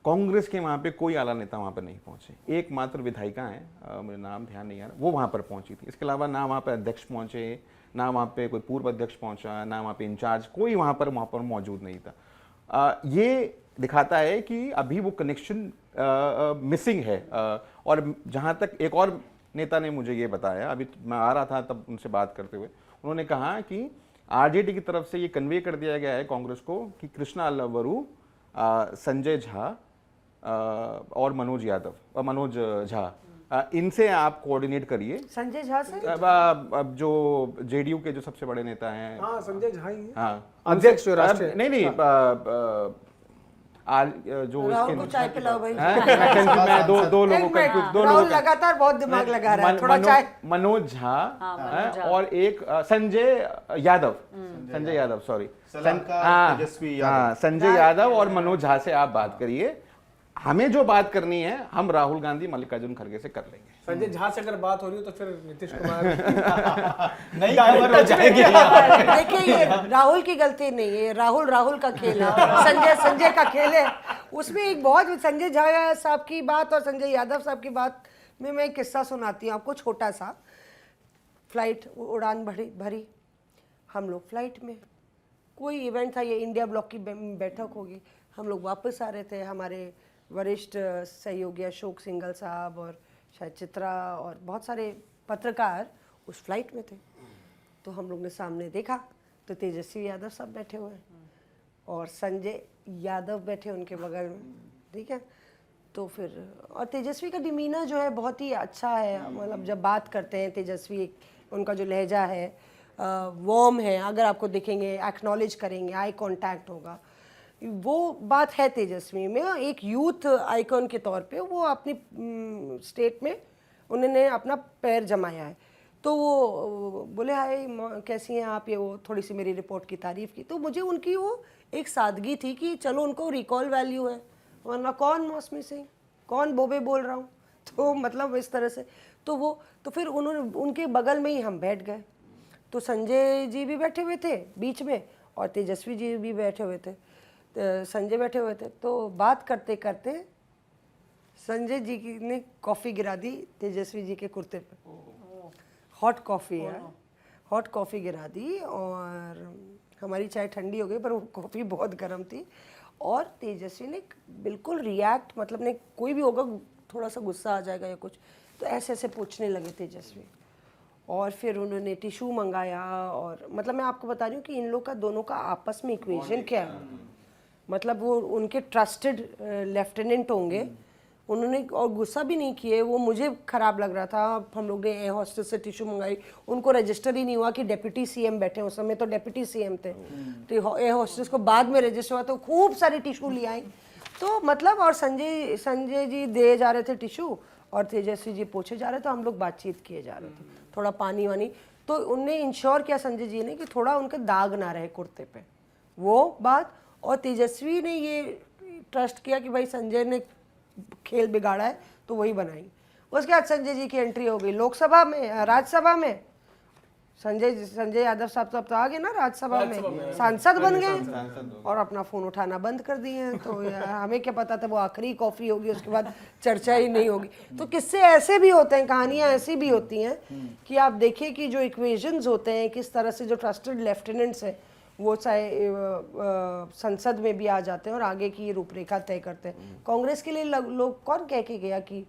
कांग्रेस के वहाँ पे कोई आला नेता वहाँ पर नहीं पहुँचे, एकमात्र विधायिका हैं, मुझे नाम ध्यान नहीं आ रहा, वो वहाँ पर पहुँची थी। इसके अलावा ना वहाँ पर अध्यक्ष पहुँचे, ना वहाँ पे कोई पूर्व अध्यक्ष पहुँचा, ना वहाँ पे इंचार्ज, कोई वहाँ पर मौजूद नहीं था। ये दिखाता है कि अभी वो कनेक्शन मिसिंग है। और जहाँ तक एक और नेता ने मुझे ये बताया, अभी मैं आ रहा था तब उनसे बात करते हुए, उन्होंने कहा कि आरजेडी की तरफ से ये कन्वे कर दिया गया है कांग्रेस को कि कृष्णा अल्लावरू, संजय झा और मनोज झा, इनसे आप कोऑर्डिनेट करिए। संजय झा से? अब जो जेडीयू के जो सबसे बड़े नेता हैं, हाँ संजय झा ही, हाँ अध्यक्ष राष्ट्रीय, नहीं आज जो राहुल को चाय पिलाओ भाई। मैं दो लोगों का राहुल लगातार बहुत दिमाग लगा रहा है, थोड़ा चाय। मनोज झा और एक संजय यादव, सॉरी, संजय यादव और मनोज झा से आप बात करिए। हमें जो बात करनी है हम राहुल गांधी, मल्लिकार्जुन खड़गे से कर लेंगे। संजय झा से अगर बात हो रही हो तो फिर नीतीश कुमार नहीं खबर हो जाएगी। देखिए ये राहुल की गलती नहीं है, राहुल का खेल है, संजय का खेल है। उसमें एक बहुत, संजय झा साहब की बात और संजय यादव साहब की बात में मैं एक किस्सा सुनाती हूँ आपको, छोटा सा। फ्लाइट उड़ान भरी, हम लोग फ्लाइट में, कोई इवेंट था, ये इंडिया ब्लॉक की बैठक होगी, हम लोग वापस आ रहे थे, हमारे वरिष्ठ सहयोगी अशोक सिंघल साहब और शायद चित्रा और बहुत सारे पत्रकार उस फ्लाइट में थे। तो हम लोग ने सामने देखा तो तेजस्वी यादव सब बैठे हुए हैं और संजय यादव बैठे उनके बगल में, ठीक है। तो फिर और तेजस्वी का डिमीना जो है बहुत ही अच्छा है, मतलब जब बात करते हैं तेजस्वी, उनका जो लहजा है वार्म है, अगर आपको दिखेंगे एक्नॉलेज करेंगे, आई कांटेक्ट होगा, वो बात है तेजस्वी में। एक यूथ आइकॉन के तौर पे वो अपनी स्टेट में उन्होंने अपना पैर जमाया है। तो वो बोले हाय कैसी हैं आप, ये वो थोड़ी सी मेरी रिपोर्ट की तारीफ़ की, तो मुझे उनकी वो एक सादगी थी कि चलो उनको रिकॉल वैल्यू है, वरना कौन मौसमी सिंह, कौन बोबे बोल रहा हूँ, तो मतलब इस तरह से। तो फिर उन्होंने, उनके बगल में ही हम बैठ गए। तो संजय जी भी बैठे हुए थे बीच में और तेजस्वी जी भी बैठे हुए थे, संजय बैठे हुए थे। तो बात करते करते संजय जी ने कॉफ़ी गिरा दी तेजस्वी जी के कुर्ते पे। हॉट कॉफ़ी है, हॉट कॉफ़ी गिरा दी और हमारी चाय ठंडी हो गई, पर वो कॉफ़ी बहुत गर्म थी। और तेजस्वी ने बिल्कुल रिएक्ट, मतलब ने कोई भी होगा थोड़ा सा गुस्सा आ जाएगा या कुछ, तो ऐसे ऐसे पूछने लगे तेजस्वी। और फिर उन्होंने टिश्यू मंगाया, और मतलब मैं आपको बता रही हूँ कि इन लोग का दोनों का आपस में इक्वेशन क्या है। मतलब वो उनके ट्रस्टेड लेफ्टिनेंट होंगे, उन्होंने और गुस्सा भी नहीं किए। वो मुझे ख़राब लग रहा था, हम लोग ने एयर होस्टेस से टिश्यू मंगाई, उनको रजिस्टर ही नहीं हुआ कि डिप्टी सीएम बैठे, उस समय तो डिप्टी सीएम थे, तो एयर होस्टेस को बाद में रजिस्टर हुआ, तो खूब सारे टिश्यू ले आई। तो मतलब और संजय जी दे जा रहे थे टिश्यू और तेजस्वी जी पूछे जा रहे थे, हम लोग बातचीत किए जा रहे थे, थोड़ा पानी वानी। तो उनने इंश्योर किया संजय जी ने कि थोड़ा उनके दाग ना रहे कुर्ते पे, वो बात। और तेजस्वी ने ये ट्रस्ट किया कि भाई संजय ने खेल बिगाड़ा है तो वही बनाई। उसके बाद संजय जी की एंट्री हो गई लोकसभा में, राज्यसभा में। संजय यादव साहब तो आ गए ना राज्यसभा में, सांसद बन गए और अपना फोन उठाना बंद कर दिए हैं। तो यार हमें क्या पता था वो आखिरी कॉफी होगी, उसके बाद चर्चा ही नहीं होगी। तो किस्से ऐसे भी होते हैं, कहानियां ऐसी भी होती हैं कि आप देखिए कि जो इक्वेशंस होते हैं, किस तरह से जो ट्रस्टेड लेफ्टिनेंट्स हैं वो चाहे संसद में भी आ जाते हैं और आगे की रूपरेखा तय करते हैं। कांग्रेस के लिए लोग कौन कह के गया कि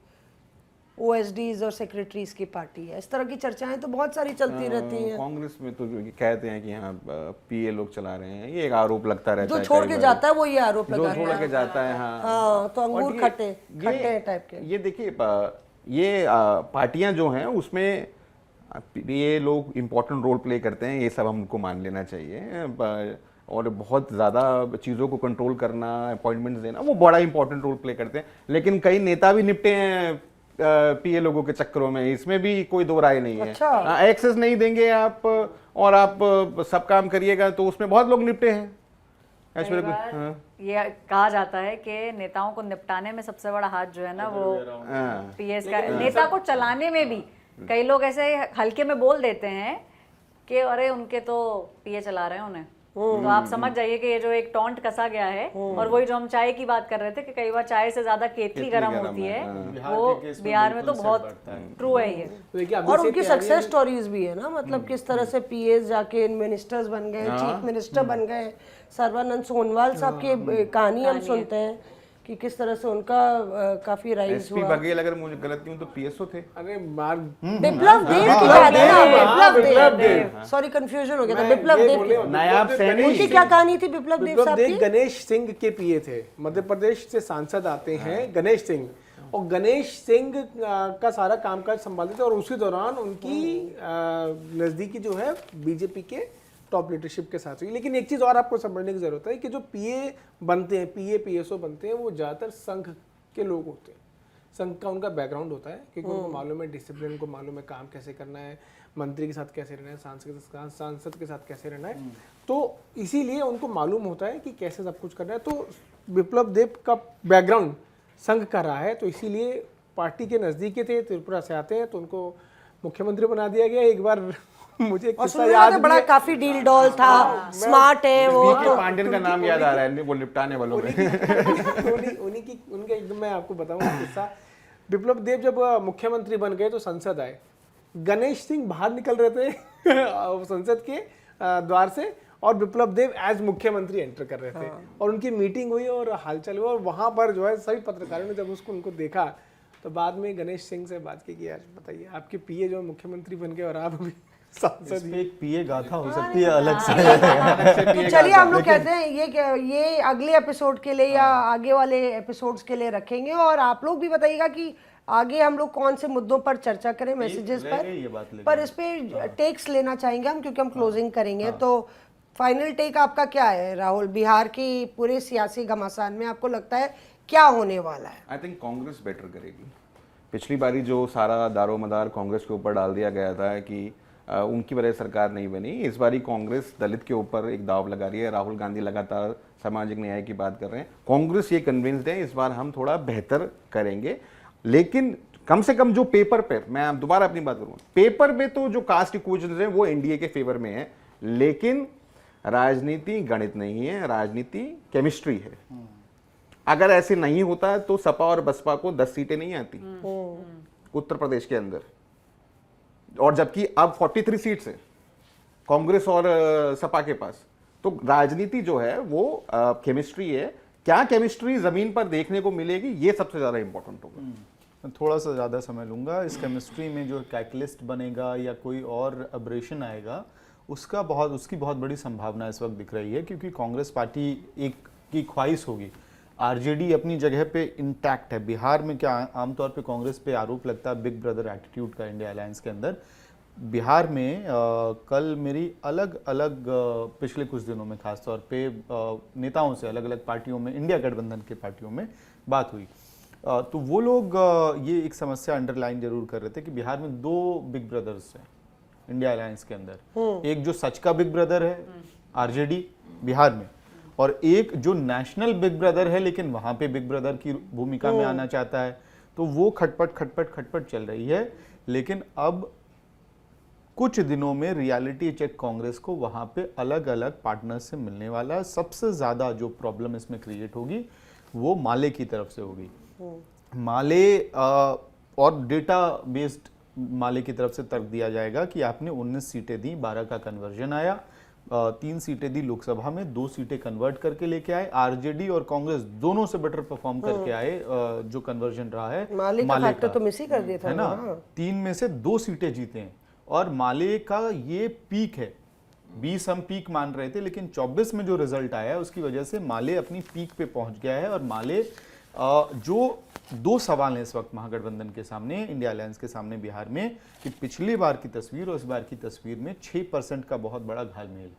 OSDs और सेक्रेटरीज की पार्टी है? इस तरह की चर्चाएं तो बहुत सारी चलती रहती हैं। कांग्रेस में तो जो कहते हैं कि हाँ पीए लोग चला रहे हैं, ये एक आरोप लगता रहता है। जो छोड़ के जाता है वो ये आरोप लगाता है, जो छोड़ के जाता है, हाँ हाँ, तो अंगूर खट्टे टाइप के। ये देखिए, ये पार्टियां जो हैं उसमें ये लोग इम्पोर्टेंट रोल प्ले करते हैं, ये सब हमको मान लेना चाहिए। और बहुत ज़्यादा चीज़ों को कंट्रोल करना, अपॉइंटमेंट्स देना, वो बड़ा इंपॉर्टेंट रोल प्ले करते हैं। लेकिन कई नेता भी निपटे हैं पीए लोगों के चक्करों में, इसमें भी कोई दो राय नहीं है। अच्छा। एक्सेस नहीं देंगे आप और आप सब काम करिएगा, तो उसमें बहुत लोग निपटे हैं। ये कहा जाता है कि नेताओं को निपटाने में सबसे बड़ा हाथ जो है ना वो पीएस का, नेता को चलाने में भी कई लोग ऐसे हल्के में बोल देते हैं कि अरे उनके तो पीए चला रहे हैं उन्हें। तो आप समझ जाइए कि ये जो एक टॉन्ट कसा गया है, और वही जो हम चाय की बात कर रहे थे कि कई बार चाय से ज्यादा केतली गर्म होती है, वो बिहार में तो बहुत ट्रू है ये। और उनकी सक्सेस स्टोरीज भी है ना, मतलब किस तरह से पीएस जाके मिनिस्टर्स बन गए, चीफ मिनिस्टर बन गए। सर्बानंद सोनोवाल साहब की कहानी हम सुनते हैं कि किस तरह से उनका काफी राइज एसपी हुआ। बघेल, अगर मुझे गलत नहीं हूं तो पीएसओ थे। अरे मार बिप्लब देव की बात है ना, बिप्लब देव, सॉरी कंफ्यूजन हो गया था। बिप्लब देव की नायाब सैनिक, उनकी क्या कहानी थी? बिप्लब देव साहब की गणेश सिंह के पीए थे, मध्य प्रदेश से सांसद आते हैं गणेश सिंह, और गणेश सिंह का सारा कामकाज संभालते थे। और उसी दौरान उनकी नजदीकी जो है बीजेपी के टॉप लीडरशिप के साथ हुई। लेकिन एक चीज और आपको समझने की जरूरत है कि जो पीए बनते हैं, पीएसओ बनते हैं, वो ज्यादातर संघ के लोग होते हैं। संघ का उनका बैकग्राउंड होता है, क्योंकि उनको मालूम है डिसिप्लिन, को मालूम है काम कैसे करना है, मंत्री के साथ कैसे रहना है, सांसद के साथ कैसे रहना है। तो इसीलिए उनको मालूम होता है कि कैसे सब कुछ करना है। तो बिप्लब देव का बैकग्राउंड संघ का रहा है, तो इसीलिए पार्टी के नजदीकी थे, त्रिपुरा से आते हैं, तो उनको मुख्यमंत्री बना दिया गया। एक बार मुझे किस्सा याद बड़ा भी है, काफी डील डॉल था, स्मार्ट है वो। तो पांडेन का नाम याद आ रहा है, वो निपटाने वालों में। उनके एकदम मैं आपको बताऊंगा किस्सा। बिप्लब देव जब मुख्यमंत्री बन गए तो संसद आए, गणेश सिंह बाहर निकल रहे थे संसद के द्वार से, और बिप्लब देव एज मुख्यमंत्री एंटर कर रहे थे। और उनकी मीटिंग हुई और हालचाल हुआ, और वहां पर जो है सभी पत्रकारों ने जब उनको देखा तो बाद में गणेश सिंह से बात की कि यार बताइए, आपके पीए जो मुख्यमंत्री बन गए और आप अभी सांसद ही। एक पीए गाथा हो सकती है अलग से। तो चलिए हम लोग कहते हैं ये अगले एपिसोड के लिए या आगे वाले एपिसोड्स के लिए रखेंगे। और आप लोग भी बताइएगा कि आगे हम लोग कौन से मुद्दों पर चर्चा करें, मैसेजेस पर इस पे टेक्स लेना चाहेंगे हम, क्योंकि हम क्लोजिंग करेंगे। तो फाइनल टेक आपका क्या है राहुल, बिहार की पूरे सियासी घमासान में आपको लगता है क्या होने वाला है? आई थिंक कांग्रेस बेटर करेगी। पिछली बारी जो सारा दारोमदार कांग्रेस के ऊपर डाल दिया गया था कि उनकी वजह सरकार नहीं बनी, इस बारी कांग्रेस दलित के ऊपर एक दाव लगा रही है। राहुल गांधी लगातार सामाजिक न्याय की बात कर रहे हैं। कांग्रेस ये कन्विंस्ड है इस बार हम थोड़ा बेहतर करेंगे। लेकिन कम से कम जो पेपर पे, मैं दोबारा अपनी बात करूंगा, पेपर पे तो जो कास्ट इक्वेशंस है वो एनडीए के फेवर में है, लेकिन राजनीति गणित नहीं है, राजनीति केमिस्ट्री है। अगर ऐसे नहीं होता तो सपा और बसपा को 10 सीटें नहीं आती उत्तर प्रदेश के अंदर। और जबकि अब 43 सीट्स है कांग्रेस और सपा के पास। तो राजनीति जो है वो केमिस्ट्री है, क्या केमिस्ट्री जमीन पर देखने को मिलेगी ये सबसे ज्यादा इंपॉर्टेंट होगा। मैं थोड़ा सा ज़्यादा समय लूँगा। इस केमिस्ट्री में जो कैटलिस्ट बनेगा या कोई और अब्रेशन आएगा उसकी बहुत बड़ी संभावना इस वक्त दिख रही है, क्योंकि कांग्रेस पार्टी एक की ख्वाहिश होगी। आरजेडी अपनी जगह पे इंटैक्ट है। बिहार में क्या आमतौर पे कांग्रेस पे आरोप लगता है बिग ब्रदर एटीट्यूड का इंडिया अलायंस के अंदर। बिहार में कल मेरी अलग अलग पिछले कुछ दिनों में खासतौर पे नेताओं से अलग अलग पार्टियों में, इंडिया गठबंधन के पार्टियों में बात हुई, तो वो लोग ये एक समस्या अंडरलाइन जरूर कर रहे थे कि बिहार में 2 बिग ब्रदर्स हैं इंडिया अलायंस के अंदर। एक जो सच का बिग ब्रदर है आरजेडी बिहार में, और एक जो नेशनल बिग ब्रदर है लेकिन वहां पे बिग ब्रदर की भूमिका में आना चाहता है। तो वो खटपट चल रही है। लेकिन अब कुछ दिनों में रियलिटी चेक कांग्रेस को वहां पे अलग अलग पार्टनर्स से मिलने वाला है। सबसे ज्यादा जो प्रॉब्लम इसमें क्रिएट होगी वो माले की तरफ से होगी। माले और डेटा बेस्ड माले की तरफ से तर्क दिया जाएगा कि आपने 19 सीटें दी, 12 का कन्वर्जन आया, 3 सीटें दी लोकसभा में, 2 सीटें कन्वर्ट करके लेके आए। आरजेडी और कांग्रेस दोनों से बेटर परफॉर्म करके आए जो कन्वर्जन रहा है माले का फैक्टर तो मिस ही कर दिया था है ना। 3 में से 2 सीटें जीते हैं और माले का ये पीक है। 20 हम पीक मान रहे थे, लेकिन 24 में जो रिजल्ट आया है उसकी वजह से माले अपनी पीक पे पहुंच गया है। और माले जो 2 सवाल हैं इस वक्त महागठबंधन के सामने, इंडिया अलायंस के सामने बिहार में, कि पिछली बार की तस्वीर और इस बार की तस्वीर में 6% का बहुत बड़ा घालमेल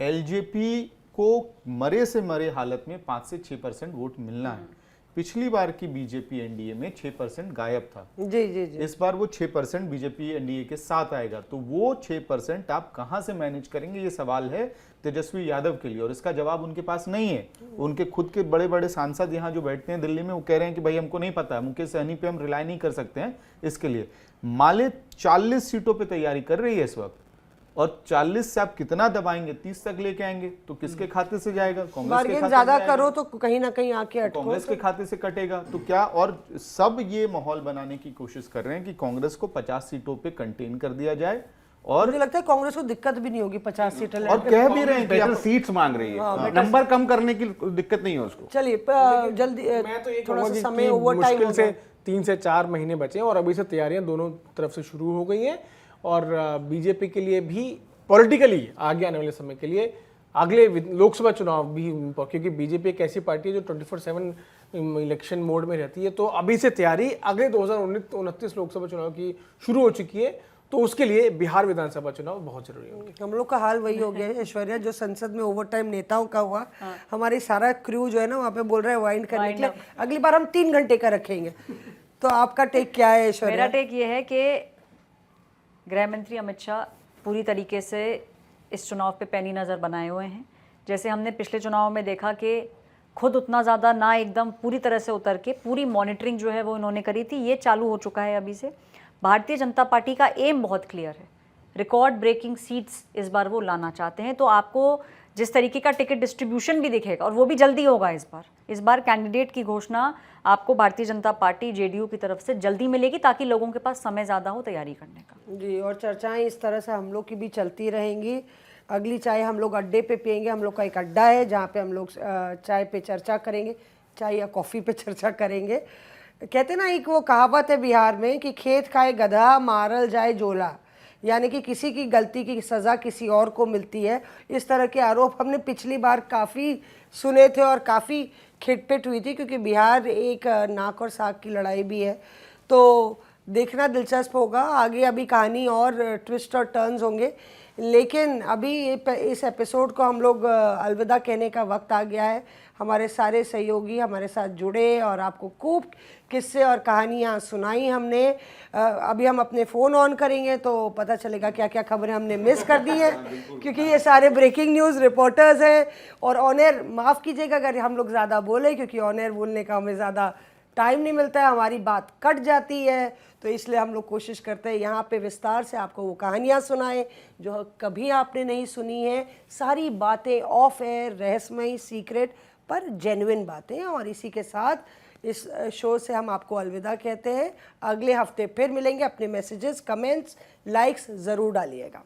है। एलजेपी को मरे से मरे हालत में 5 से 6% वोट मिलना है। पिछली बार की बीजेपी एनडीए में 6% गायब था। जी जी जी। इस बार वो 6% बीजेपी एनडीए के साथ आएगा। तो वो 6% आप कहां से मैनेज करेंगे, ये सवाल है तेजस्वी यादव के लिए, और इसका जवाब उनके पास नहीं है। उनके खुद के बड़े बड़े सांसद यहाँ जो बैठते हैं दिल्ली में, वो कह रहे हैं कि भाई हमको नहीं पता, मुकेश सहनी पे हम रिलाई नहीं कर सकते हैं इसके लिए। माले 40 सीटों पर तैयारी कर रही है इस वक्त, और 40 से आप कितना दबाएंगे, 30 तक लेके आएंगे तो किसके खाते से जाएगा? कांग्रेस के खाते ज्यादा से करो तो कहीं ना कहीं आके अटको, कांग्रेस के खाते से कटेगा। तो क्या, और सब ये माहौल बनाने की कोशिश कर रहे हैं कि कांग्रेस को 50 सीटों पे कंटेन कर दिया जाए। और मुझे लगता है कांग्रेस को दिक्कत भी नहीं होगी 50 सीटें और कह भी रहे हैं कि आप सीट्स मांग रही है, नंबर कम करने की दिक्कत नहीं है उसको। चलिए जल्दी मैं तो ये थोड़ा कहूंगा सा कि समय ओवर टाइम मुश्किल से 3 से 4 महीने बचे हैं और अभी से तैयारियां दोनों तरफ से शुरू हो गई हैं। और बीजेपी के लिए भी पॉलिटिकली आगे आने वाले समय के लिए अगले लोकसभा चुनाव भी, क्योंकि बीजेपी एक ऐसी पार्टी है जो 24/7 इलेक्शन मोड में रहती है, तो अभी से तैयारी अगले 2029 लोकसभा चुनाव की शुरू हो चुकी है। तो उसके लिए बिहार विधानसभा चुनाव बहुत जरूरी होंगे। हम लोग का हाल वही हो गया है ऐश्वर्या, जो संसद में ओवर टाइम नेताओं का हुआ, हमारी सारा क्रू जो है ना वहाँ पे बोल रहा है वाइंड करने के लिए, अगली बार हम 3 घंटे का रखेंगे। तो आपका टेक क्या है ऐश्वर्या? मेरा टेक ये है कि गृह मंत्री अमित शाह पूरी तरीके से इस चुनाव पे पैनी नज़र बनाए हुए हैं। जैसे हमने पिछले चुनाव में देखा कि खुद उतना ज़्यादा ना एकदम पूरी तरह से उतर के पूरी मॉनिटरिंग जो है वो इन्होंने करी थी, ये चालू हो चुका है अभी से। भारतीय जनता पार्टी का एम बहुत क्लियर है, रिकॉर्ड ब्रेकिंग सीट्स इस बार वो लाना चाहते हैं। तो आपको जिस तरीके का टिकट डिस्ट्रीब्यूशन भी दिखेगा, और वो भी जल्दी होगा इस बार कैंडिडेट की घोषणा आपको भारतीय जनता पार्टी जेडीयू की तरफ से जल्दी मिलेगी, ताकि लोगों के पास समय ज़्यादा हो तैयारी करने का। जी, और चर्चाएं इस तरह से हम लोग की भी चलती रहेंगी। अगली चाय हम लोग अड्डे पे पियेंगे, हम लोग का एक अड्डा है जहाँ पे हम लोग चाय पे चर्चा करेंगे, चाय या कॉफ़ी पे चर्चा करेंगे। कहते ना एक वो कहावत है बिहार में कि खेत खाए गधा मारल जाए जोला, यानी कि किसी की गलती की सज़ा किसी और को मिलती है। इस तरह के आरोप हमने पिछली बार काफ़ी सुने थे और काफ़ी खिटपिट हुई थी, क्योंकि बिहार एक नाक और साग की लड़ाई भी है। तो देखना दिलचस्प होगा आगे, अभी कहानी और ट्विस्ट और टर्न्स होंगे। लेकिन अभी इस एपिसोड को हम लोग अलविदा कहने का वक्त आ गया है। हमारे सारे सहयोगी हमारे साथ जुड़े और आपको खूब किस्से और कहानियाँ सुनाई हमने। अभी हम अपने फ़ोन ऑन करेंगे तो पता चलेगा क्या क्या खबरें हमने मिस कर दी हैं, क्योंकि ये सारे ब्रेकिंग न्यूज़ रिपोर्टर्स हैं। और ऑन एयर माफ़ कीजिएगा अगर हम लोग ज़्यादा बोले, क्योंकि ऑन एयर बोलने का हमें ज़्यादा टाइम नहीं मिलता है, हमारी बात कट जाती है। तो इसलिए हम लोग कोशिश करते हैं यहाँ पे विस्तार से आपको वो कहानियाँ सुनाएं जो कभी आपने नहीं सुनी है। सारी बातें ऑफ एयर, रहस्यमयी, सीक्रेट पर जेन्युइन बातें। और इसी के साथ इस शो से हम आपको अलविदा कहते हैं। अगले हफ्ते फिर मिलेंगे। अपने मैसेजेस, कमेंट्स, लाइक्स ज़रूर डालिएगा।